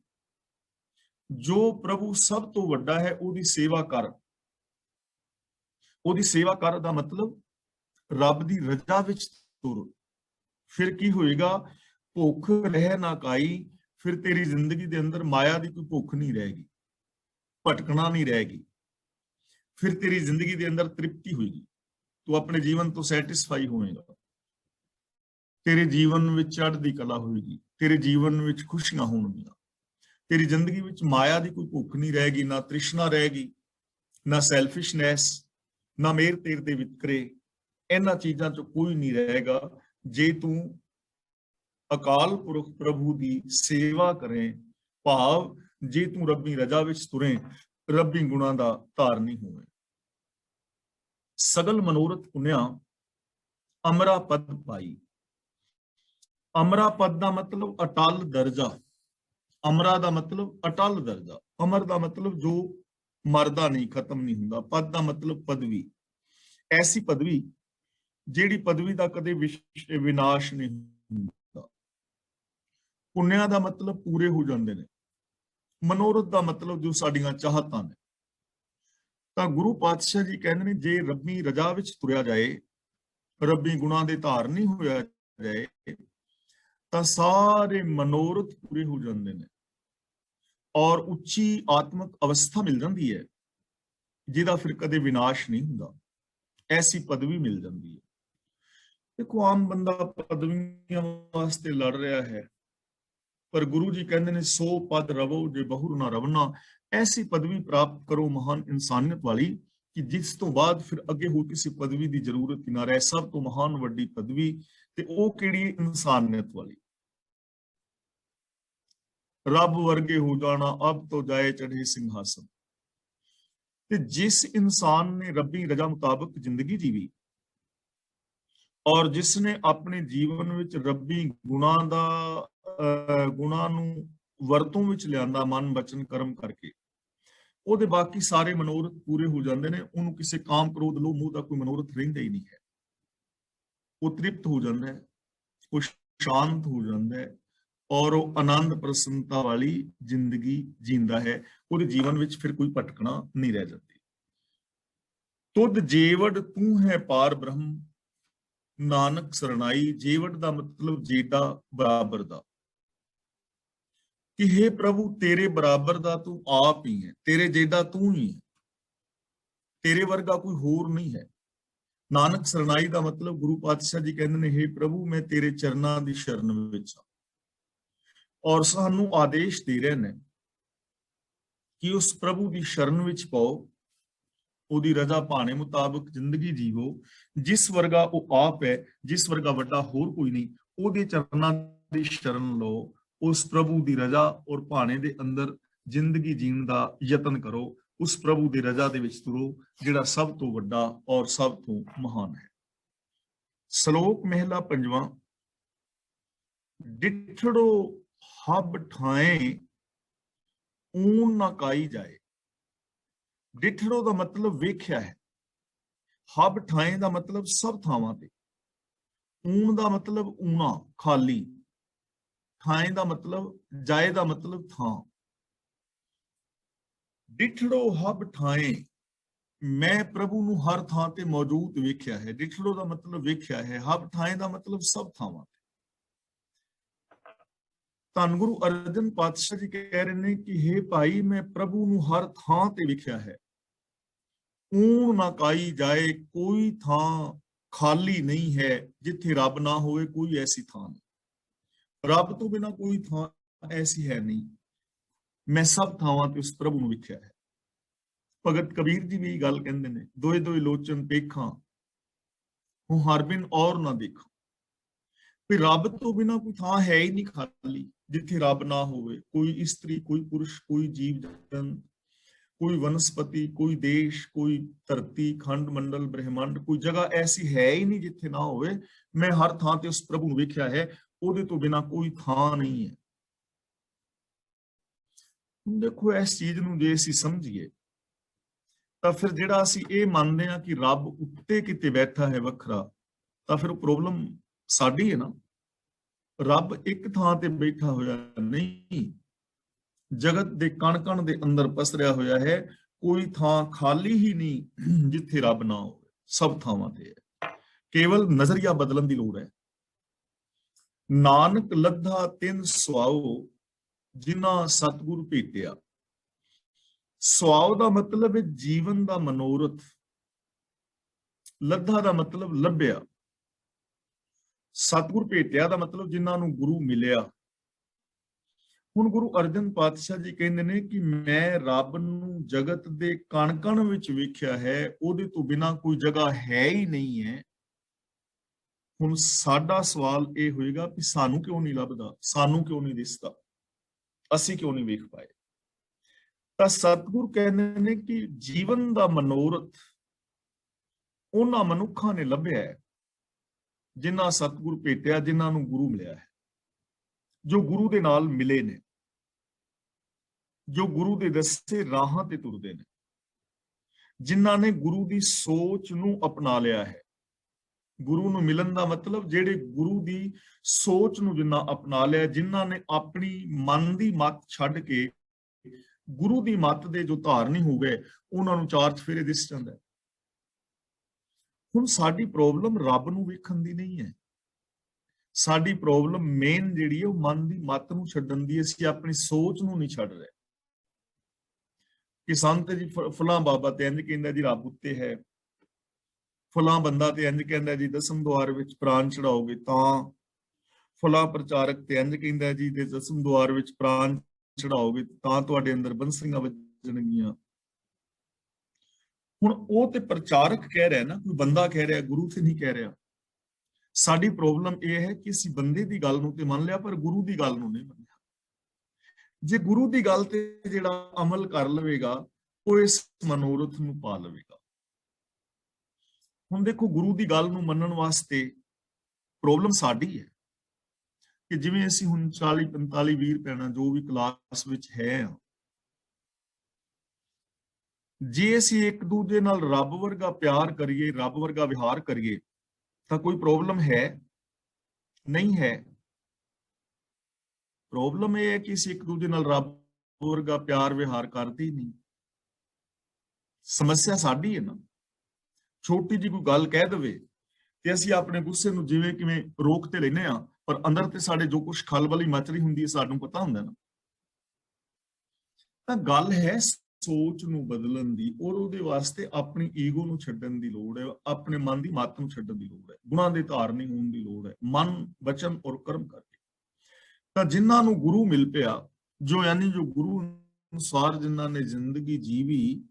ਜੋ ਪ੍ਰਭੂ ਸਭ ਤੋਂ ਵੱਡਾ ਹੈ ਉਹਦੀ ਸੇਵਾ ਕਰ। ਉਹਦੀ ਸੇਵਾ ਕਰ ਦਾ ਮਤਲਬ ਰੱਬ ਦੀ ਰਜ਼ਾ ਵਿੱਚ ਤੁਰ। ਫਿਰ ਕੀ ਹੋਏਗਾ? ਭੁੱਖ ਰਹਿ ਨਾ ਕਾਈ, ਫਿਰ ਤੇਰੀ ਜ਼ਿੰਦਗੀ ਦੇ ਅੰਦਰ ਮਾਇਆ ਦੀ ਕੋਈ ਭੁੱਖ ਨਹੀਂ ਰਹੇਗੀ, ਭਟਕਣਾ ਨਹੀਂ ਰਹੇਗੀ, ਫਿਰ ਤੇਰੀ ਜ਼ਿੰਦਗੀ ਦੇ ਅੰਦਰ ਤ੍ਰਿਪਤੀ ਹੋਏਗੀ, ਤੂੰ ਆਪਣੇ ਜੀਵਨ ਤੋਂ ਸੈਟੀਸਫਾਈ ਹੋਏਗਾ, ਤੇਰੇ ਜੀਵਨ ਵਿੱਚ ਚੜ੍ਹਦੀ ਕਲਾ ਹੋਏਗੀ, ਤੇਰੇ ਜੀਵਨ ਵਿੱਚ ਖੁਸ਼ੀਆਂ ਹੋਣਗੀਆਂ, ਤੇਰੀ ਜ਼ਿੰਦਗੀ ਵਿੱਚ ਮਾਇਆ ਦੀ ਕੋਈ ਭੁੱਖ ਨਹੀਂ ਰਹੇਗੀ, ਨਾ ਤ੍ਰਿਸ਼ਨਾ ਰਹੇਗੀ, ਨਾ ਸੈਲਫਿਸ਼ਨੈਸ, ਨਾ ਮੇਰ ਤੇਰ ਦੇ ਵਿਤਕਰੇ, ਇਹਨਾਂ ਚੀਜ਼ਾਂ ਚੋਂ ਕੋਈ ਨਹੀਂ ਰਹੇਗਾ ਜੇ ਤੂੰ ਅਕਾਲ ਪੁਰਖ ਪ੍ਰਭੂ ਦੀ ਸੇਵਾ ਕਰੇ, ਭਾਵ ਜੇ ਤੂੰ ਰੱਬੀ ਰਜ਼ਾ ਵਿੱਚ ਤੁਰੇ, ਰੱਬੀ ਗੁਣਾਂ ਦਾ ਧਾਰਨੀ ਹੋਵੇ। ਸਗਲ ਮਨੋਰਥ ਪੁਨਿਆ ਅਮਰਾ ਪਦ ਪਾਈ। ਅਮਰਾ ਪਦ ਦਾ ਮਤਲਬ ਅਟਲ ਦਰਜਾ, ਅਮਰਾ ਦਾ ਮਤਲਬ ਅਟਲ ਦਰਜਾ, ਅਮਰ ਦਾ ਮਤਲਬ ਜੋ ਮਰਦਾ ਨਹੀਂ, ਖਤਮ ਨਹੀਂ ਹੁੰਦਾ, ਪਦ ਦਾ ਮਤਲਬ ਪਦਵੀ, ਐਸੀ ਪਦਵੀ ਜਿਹੜੀ ਪਦਵੀ ਦਾ ਕਦੇ ਵਿਨਾਸ਼ ਨਹੀਂ ਹੁੰਦਾ। ਪੁੰਨਿਆ ਦਾ ਮਤਲਬ ਪੂਰੇ ਹੋ ਜਾਂਦੇ ਨੇ, ਮਨੋਰਥ ਦਾ ਮਤਲਬ ਜੋ ਸਾਡੀਆਂ ਚਾਹਤਾਂ ਨੇ। ਤਾਂ ਗੁਰੂ ਪਾਤਸ਼ਾਹ ਜੀ ਕਹਿੰਦੇ ਨੇ ਜੇ ਰੱਬੀ ਰਜ਼ਾ ਵਿੱਚ ਤੁਰਿਆ ਜਾਏ, ਰੱਬੀ ਗੁਣਾਂ ਦੇ ਧਾਰਨੀ ਹੋਇਆ ਜਾਏ, ਤਾਂ ਸਾਰੇ ਮਨੋਰਥ ਪੂਰੇ ਹੋ ਜਾਂਦੇ ਨੇ ਔਰ ਉੱਚੀ ਆਤਮਿਕ ਅਵਸਥਾ ਮਿਲ ਜਾਂਦੀ ਹੈ ਜਿਹਦਾ ਫਿਰ ਕਦੇ ਵਿਨਾਸ਼ ਨਹੀਂ ਹੁੰਦਾ, ਐਸੀ ਪਦਵੀ ਮਿਲ ਜਾਂਦੀ ਹੈ। ਦੇਖੋ ਆਮ ਬੰਦਾ ਪਦਵੀਆਂ ਵਾਸਤੇ ਲੜ ਰਿਹਾ ਹੈ, ਪਰ ਗੁਰੂ ਜੀ ਕਹਿੰਦੇ ਨੇ ਸੋ ਪਦ ਰਵੋ ਜੇ ਬਹੁਰ ਨਾ ਰਵਨਾ, ਐਸੀ ਪਦਵੀ ਪ੍ਰਾਪਤ ਕਰੋ ਮਹਾਨ ਇਨਸਾਨੀਅਤ ਵਾਲੀ ਕਿ ਜਿਸ ਤੋਂ ਬਾਅਦ ਫਿਰ ਅੱਗੇ ਹੋਰ ਕਿਸੇ ਪਦਵੀ ਦੀ ਜ਼ਰੂਰਤ ਹੀ ਨਾ ਰਹੇ। ਸਭ ਤੋਂ ਮਹਾਨ ਵੱਡੀ ਪਦਵੀ ਤੇ ਉਹ ਕਿਹੜੀ? ਇਨਸਾਨੀਅਤ ਵਾਲੀ। ਰੱਬ ਵਰਗੇ ਹੋ ਜਾਣਾ ਅਬ ਤੋਂ ਜਾਏ ਚੜ੍ਹੇ ਸਿੰਘਾਸਨ। ਤੇ ਜਿਸ ਇਨਸਾਨ ਨੇ ਰੱਬੀ ਰਜ਼ਾ ਮੁਤਾਬਕ ਜ਼ਿੰਦਗੀ ਜੀਵੀ ਔਰ ਜਿਸ ਨੇ ਆਪਣੇ ਜੀਵਨ ਵਿੱਚ ਰੱਬੀ ਗੁਣਾਂ ਨੂੰ ਵਰਤੋਂ ਵਿੱਚ ਲਿਆਂਦਾ, ਮਨ ਬਚਨ ਕਰਮ ਕਰਕੇ, ਉਹਦੇ ਬਾਕੀ ਸਾਰੇ ਮਨੋਰਥ ਪੂਰੇ ਹੋ ਜਾਂਦੇ ਨੇ। ਉਹਨੂੰ ਕਿਸੇ ਕਾਮ ਕ੍ਰੋਧ ਲੋਭ ਮੋਹ ਦਾ ਕੋਈ ਮਨੋਰਥ ਰਹਿੰਦਾ ਹੀ ਨਹੀਂ ਹੈ। ਉਹ ਤ੍ਰਿਪਤ ਹੋ ਜਾਂਦਾ ਹੈ, ਉਹ ਸ਼ਾਂਤ ਹੋ ਜਾਂਦਾ ਹੈ ਔਰ ਉਹ ਆਨੰਦ ਪ੍ਰਸੰਨਤਾ ਵਾਲੀ ਜ਼ਿੰਦਗੀ ਜੀਂਦਾ ਹੈ। ਉਹਦੇ ਜੀਵਨ ਵਿੱਚ ਫਿਰ ਕੋਈ ਭਟਕਣਾ ਨਹੀਂ ਰਹਿ ਜਾਂਦੀ। ਤੁਧ ਜੇਵੜ ਤੂੰ ਹੈ ਪਾਰ ਬ੍ਰਹਮ, ਨਾਨਕ ਸਰਣਾਈ। ਜੇਵੜ ਦਾ ਮਤਲਬ ਜੇਡਾ, ਬਰਾਬਰ ਦਾ, ਕਿ हे ਪ੍ਰਭੂ ਤੇਰੇ ਬਰਾਬਰ ਦਾ ਤੂੰ ਆਪ ਹੀ ਹੈ, ਤੇਰੇ ਜੇਡਾ ਤੂੰ ਹੀ ਹੈ, ਤੇਰੇ ਵਰਗਾ ਕੋਈ ਹੋਰ ਨਹੀਂ ਹੈ। ਨਾਨਕ ਸਰਣਾਈ ਦਾ ਮਤਲਬ ਗੁਰੂ ਪਾਤਸ਼ਾਹ ਜੀ ਕਹਿੰਦੇ ਨੇ हे ਪ੍ਰਭੂ ਮੈਂ ਤੇਰੇ ਚਰਨਾਂ ਦੀ ਸ਼ਰਨ ਵਿੱਚ ਹਾਂ ਔਰ ਸਾਨੂੰ ਆਦੇਸ਼ ਦੇ ਰਹੇ ਨੇ ਕਿ ਉਸ ਪ੍ਰਭੂ ਦੀ ਸ਼ਰਨ ਵਿੱਚ ਪਾਓ, ਉਹਦੀ ਰਜ਼ਾ ਭਾਣੇ ਮੁਤਾਬਕ ਜ਼ਿੰਦਗੀ ਜੀਵੋ। ਜਿਸ ਵਰਗਾ ਉਹ ਆਪ ਹੈ, ਜਿਸ ਵਰਗਾ ਵੱਡਾ ਹੋਰ ਕੋਈ ਨਹੀਂ, ਉਹਦੇ ਚਰਨਾਂ ਦੀ ਸ਼ਰਨ ਲਓ, ਉਸ ਪ੍ਰਭੂ ਦੀ ਰਜ਼ਾ ਔਰ ਭਾਣੇ ਦੇ ਅੰਦਰ ਜ਼ਿੰਦਗੀ ਜੀਣ ਦਾ ਯਤਨ ਕਰੋ। ਉਸ ਪ੍ਰਭੂ ਦੀ ਰਜ਼ਾ ਦੇ ਵਿੱਚ ਤੁਰੋ ਜਿਹੜਾ ਸਭ ਤੋਂ ਵੱਡਾ ਔਰ ਸਭ ਤੋਂ ਮਹਾਨ ਹੈ। ਸ਼ਲੋਕ ਮਹਿਲਾ ਪੰਜਵਾਂ। ਡਿਠੜੋ ਹਬ ਠਾਏ ਊਨ ਨਾ ਕਾਈ ਜਾਏ। ਡਿਠੜੋ ਦਾ ਮਤਲਬ ਵੇਖਿਆ ਹੈ, ਹਬ ਠਾਏ ਦਾ ਮਤਲਬ ਸਭ ਥਾਵਾਂ ਤੇ, ਊਨ ਦਾ ਮਤਲਬ ਊਣਾ ਖਾਲੀ, ਠਾਏ ਦਾ ਮਤਲਬ ਜਾਏ ਦਾ ਮਤਲਬ ਥਾਂ। ਡਿਠੜੋ ਹਬ ਠਾਏ, ਮੈਂ ਪ੍ਰਭੂ ਨੂੰ ਹਰ ਥਾਂ ਤੇ ਮੌਜੂਦ ਵੇਖਿਆ ਹੈ। ਡਿਠੜੋ ਦਾ ਮਤਲਬ ਵੇਖਿਆ ਹੈ, ਹਬ ਠਾਏ ਦਾ ਮਤਲਬ ਸਭ ਥਾਵਾਂ ਤੇ। ਧੰਨ ਗੁਰੂ ਅਰਜਨ ਪਾਤਸ਼ਾਹ ਜੀ ਕਹਿ ਰਹੇ ਨੇ ਕਿ हे ਭਾਈ ਮੈਂ ਪ੍ਰਭੂ ਨੂੰ ਹਰ ਥਾਂ ਤੇ ਵੇਖਿਆ ਹੈ। ਊਣ ਨਾ ਕਾਈ ਜਾਏ, ਕੋਈ ਥਾਂ ਖਾਲੀ ਨਹੀਂ ਹੈ ਜਿੱਥੇ ਰੱਬ ਨਾ ਹੋਵੇ, ਕੋਈ ਐਸੀ ਥਾਂ ਨਹੀਂ। ਰੱਬ ਤੋਂ ਬਿਨਾਂ ਕੋਈ ਥਾਂ ਐਸੀ ਹੈ ਨਹੀਂ। ਮੈਂ ਸਭ ਥਾਵਾਂ ਤੇ ਉਸ ਪ੍ਰਭੂ ਨੂੰ ਵੇਖਿਆ ਹੈ। ਭਗਤ ਕਬੀਰ ਜੀ ਵੀ ਇਹ ਗੱਲ ਕਹਿੰਦੇ ਨੇ, ਦੋਏ ਦੋਏ ਲੋਚਨ ਦੇਖਾਂ ਹੂੰ ਹਰ ਬਿਨ ਔਰ ਨਾ ਦੇਖਾਂ। ਵੀ ਰੱਬ ਤੋਂ ਬਿਨਾਂ ਕੋਈ ਥਾਂ ਹੈ ਹੀ ਨਹੀਂ ਖਾਲੀ ਜਿੱਥੇ ਰੱਬ ਨਾ ਹੋਵੇ। ਕੋਈ ਇਸਤਰੀ, ਕੋਈ ਪੁਰਸ਼, ਕੋਈ ਜੀਵ ਜੰਤ, कोई वनस्पति, कोई देश, कोई धरती, खंड मंडल, ब्रह्मंड, कोई जगह ऐसी है ही नहीं जिथे ना होवे। मैं हर थां ते उस प्रभु ਨੂੰ ਵੇਖਿਆ है, ਉਹਦੇ ਤੋਂ ਬਿਨਾ ਕੋਈ ਥਾਂ ਨਹੀਂ ਹੈ। ਹੁਣ ਦੇਖੋ ਇਸ ਚੀਜ਼ ਨੂੰ ਜੇ ਅਸੀਂ ਸਮਝੀਏ ਤਾਂ ਫਿਰ ਜਿਹੜਾ ਅਸੀਂ ਇਹ ਮੰਨਦੇ ਹਾਂ ਕਿ ਰੱਬ ਉੱਤੇ ਕਿਤੇ ਬੈਠਾ ਹੈ ਵੱਖਰਾ, ਤਾਂ ਫਿਰ ਉਹ ਪ੍ਰੋਬਲਮ ਸਾਡੀ ਹੈ ਨਾ। ਰੱਬ ਇੱਕ ਥਾਂ ਤੇ ਬੈਠਾ ਹੋਇਆ ਨਹੀਂ, ਜਗਤ ਦੇ ਕਣ-ਕਣ ਦੇ ਅੰਦਰ ਪਸਰਿਆ ਹੋਇਆ ਹੈ। ਕੋਈ ਥਾਂ ਖਾਲੀ ਹੀ ਨਹੀਂ ਜਿੱਥੇ ਰੱਬ ਨਾ ਹੋਵੇ, ਸਭ ਥਾਵਾਂ ਤੇ ਹੈ। ਕੇਵਲ ਨਜ਼ਰੀਆ ਬਦਲਣ ਦੀ ਲੋੜ ਹੈ। ਨਾਨਕ ਲੱਧਾ ਤਿੰਨ ਸੁਆਓ ਜਿਨ੍ਹਾਂ ਸਤਿਗੁਰ ਭੇਟਿਆ। ਸੁਆਓ ਦਾ ਮਤਲਬ ਹੈ ਜੀਵਨ ਦਾ ਮਨੋਰਥ, ਲੱਧਾ ਦਾ ਮਤਲਬ ਲੱਭਿਆ, ਸਤਿਗੁਰ ਭੇਟਿਆ ਦਾ ਮਤਲਬ ਜਿਨ੍ਹਾਂ ਨੂੰ ਗੁਰੂ ਮਿਲਿਆ। ਹੁਣ ਗੁਰੂ ਅਰਜਨ ਪਾਤਸ਼ਾਹ ਜੀ ਕਹਿੰਦੇ ਨੇ ਕਿ ਮੈਂ ਰੱਬ ਨੂੰ ਜਗਤ ਦੇ ਕਣ-ਕਣ ਵਿੱਚ ਵੇਖਿਆ ਹੈ, ਉਹਦੇ ਤੋਂ ਬਿਨਾਂ ਕੋਈ ਜਗ੍ਹਾ ਹੈ ਹੀ ਨਹੀਂ ਹੈ। ਹੁਣ ਸਾਡਾ ਸਵਾਲ ਇਹ ਹੋਏਗਾ ਕਿ ਸਾਨੂੰ ਕਿਉਂ ਨਹੀਂ ਲੱਭਦਾ, ਸਾਨੂੰ ਕਿਉਂ ਨਹੀਂ ਦਿਸਦਾ, ਅਸੀਂ ਕਿਉਂ ਨਹੀਂ ਵੇਖ ਪਾਏ। ਤਾਂ ਸਤਿਗੁਰ ਕਹਿੰਦੇ ਨੇ ਕਿ ਜੀਵਨ ਦਾ ਮਨੋਰਥ ਉਹਨਾਂ ਮਨੁੱਖਾਂ ਨੇ ਲੱਭਿਆ ਹੈ ਜਿਨ੍ਹਾਂ ਸਤਿਗੁਰ ਭੇਟਿਆ, ਜਿਨ੍ਹਾਂ ਨੂੰ ਗੁਰੂ ਮਿਲਿਆ ਹੈ, ਜੋ ਗੁਰੂ ਦੇ ਨਾਲ ਮਿਲੇ ਨੇ, ਜੋ ਗੁਰੂ ਦੇ ਦੱਸੇ ਰਾਹਾਂ ਤੇ ਤੁਰਦੇ ਨੇ, ਜਿਨ੍ਹਾਂ ਨੇ ਗੁਰੂ ਦੀ ਸੋਚ ਨੂੰ ਅਪਣਾ ਲਿਆ ਹੈ। ਗੁਰੂ ਨੂੰ ਮਿਲਣ ਦਾ ਮਤਲਬ ਜਿਹੜੇ ਗੁਰੂ ਦੀ ਸੋਚ ਨੂੰ ਜਿਨ੍ਹਾਂ ਅਪਣਾ ਲਿਆ, ਜਿਨ੍ਹਾਂ ਨੇ ਆਪਣੀ ਮਨ ਦੀ ਮੱਤ ਛੱਡ ਕੇ ਗੁਰੂ ਦੀ ਮੱਤ ਦੇ ਜੋ ਧਾਰਨੀ ਹੋ ਗਏ, ਉਹਨਾਂ ਨੂੰ ਚਾਰ ਚਫੇਰੇ ਦਿਸ ਜਾਂਦਾ ਹੈ। ਹੁਣ ਸਾਡੀ ਪ੍ਰੋਬਲਮ ਰੱਬ ਨੂੰ ਵੇਖਣ ਦੀ ਨਹੀਂ ਹੈ, ਸਾਡੀ ਪ੍ਰੋਬਲਮ ਮੇਨ ਜਿਹੜੀ ਹੈ ਉਹ ਮਨ ਦੀ ਮੱਤ ਨੂੰ ਛੱਡਣ ਦੀ। ਅਸੀਂ ਆਪਣੀ ਸੋਚ ਨੂੰ ਨਹੀਂ ਛੱਡ ਰਹੇ ਕਿ ਸੰਤ ਜੀ ਫਲਾਂ ਬਾਬਾ ਤੇ ਇੰਜ ਕਹਿੰਦਾ ਜੀ ਰੱਬ ਉੱਤੇ ਹੈ, ਫਲਾਂ ਬੰਦਾ ਤੇ ਇੰਜ ਕਹਿੰਦਾ ਜੀ ਦਸਮ ਦੁਆਰ ਵਿੱਚ ਪ੍ਰਾਣ ਚੜਾਓਗੇ ਤਾਂ, ਫਲਾਂ ਪ੍ਰਚਾਰਕ ਤੇ ਇੰਜ ਕਹਿੰਦਾ ਜੀ ਤੇ ਦਸਮ ਦੁਆਰ ਵਿੱਚ ਪ੍ਰਾਣ ਚੜਾਓਗੇ ਤਾਂ ਤੁਹਾਡੇ ਅੰਦਰ ਬੰਸਰੀਆਂ ਵੱਜਣਗੀਆਂ। ਹੁਣ ਉਹ ਤੇ ਪ੍ਰਚਾਰਕ ਕਹਿ ਰਿਹਾ ਨਾ, ਕੋਈ ਬੰਦਾ ਕਹਿ ਰਿਹਾ, ਗੁਰੂ ਤੇ ਨਹੀਂ ਕਹਿ ਰਿਹਾ। ਸਾਡੀ ਪ੍ਰੋਬਲਮ ਇਹ ਹੈ ਕਿ ਅਸੀਂ ਬੰਦੇ ਦੀ ਗੱਲ ਨੂੰ ਤੇ ਮੰਨ ਲਿਆ ਪਰ ਗੁਰੂ ਦੀ ਗੱਲ ਨੂੰ ਨਹੀਂ ਮੰਨਿਆ। ਜੇ ਗੁਰੂ ਦੀ ਗੱਲ ਤੇ ਜਿਹੜਾ ਅਮਲ ਕਰ ਲਵੇਗਾ ਉਹ ਇਸ ਮਨੋਰਥ ਨੂੰ ਪਾ ਲਵੇਗਾ। ਹੁਣ ਦੇਖੋ ਗੁਰੂ ਦੀ ਗੱਲ ਨੂੰ ਮੰਨਣ ਵਾਸਤੇ ਪ੍ਰੋਬਲਮ ਸਾਡੀ ਹੈ ਕਿ ਜਿਵੇਂ ਅਸੀਂ ਹੁਣ 40 45 20 ਭੈਣਾਂ ਜੋ ਵੀ ਕਲਾਸ ਵਿੱਚ ਹੈ, ਜੇ ਅਸੀਂ ਇੱਕ ਦੂਜੇ ਨਾਲ ਰੱਬ ਵਰਗਾ ਪਿਆਰ ਕਰੀਏ, ਰੱਬ ਵਰਗਾ ਵਿਹਾਰ ਕਰੀਏ ਤਾਂ ਕੋਈ ਪ੍ਰੋਬਲਮ ਹੈ ਨਹੀਂ ਹੈ। ਪ੍ਰੋਬਲਮ ਇਹ ਹੈ ਕਿ ਅਸੀਂ ਇੱਕ ਦੂਜੇ ਨਾਲ ਰੱਬ ਵਰਗਾ ਪਿਆਰ ਵਿਹਾਰ ਕਰਦੇ ਹੀ ਨਹੀਂ। ਸਮੱਸਿਆ ਸਾਡੀ ਹੈ ਨਾ। ਛੋਟੀ ਜਿਹੀ ਕੋਈ ਗੱਲ ਕਹਿ ਦੇਵੇ ਤੇ ਅਸੀਂ ਆਪਣੇ ਗੁੱਸੇ ਨੂੰ ਜਿਵੇਂ ਕਿਵੇਂ ਰੋਕ ਤੇ ਲੈਨੇ ਆ, ਪਰ ਅੰਦਰ ਤੇ ਸਾਡੇ ਜੋ ਕੁਝ ਖਲਬਲੀ ਮਚ ਰਹੀ ਹੁੰਦੀ ਹੈ ਸਾਨੂੰ ਪਤਾ ਹੁੰਦਾ ਨਾ। ਤਾਂ ਗੱਲ ਹੈ ਸੋਚ ਨੂੰ ਬਦਲਣ ਦੀ, ਔਰ ਉਹਦੇ ਵਾਸਤੇ ਆਪਣੀ ਈਗੋ ਨੂੰ ਛੱਡਣ ਦੀ ਲੋੜ ਹੈ, ਆਪਣੇ ਮਨ ਦੀ ਮੱਤ ਨੂੰ ਛੱਡਣ ਦੀ ਲੋੜ ਹੈ, ਗੁਣਾਂ ਦੇ ਧਾਰਨੀ ਹੋਣ ਦੀ ਲੋੜ ਹੈ, ਮਨ ਵਚਨ ਔਰ ਕਰਮ ਕਰਕੇ। ਤਾਂ ਜਿਨ੍ਹਾਂ ਨੂੰ ਗੁਰੂ ਮਿਲ ਪਿਆ, ਜੋ ਯਾਨੀ ਜੋ ਗੁਰੂ ਅਨੁਸਾਰ ਜਿਨ੍ਹਾਂ ਨੇ ਜ਼ਿੰਦਗੀ ਜੀਵੀ,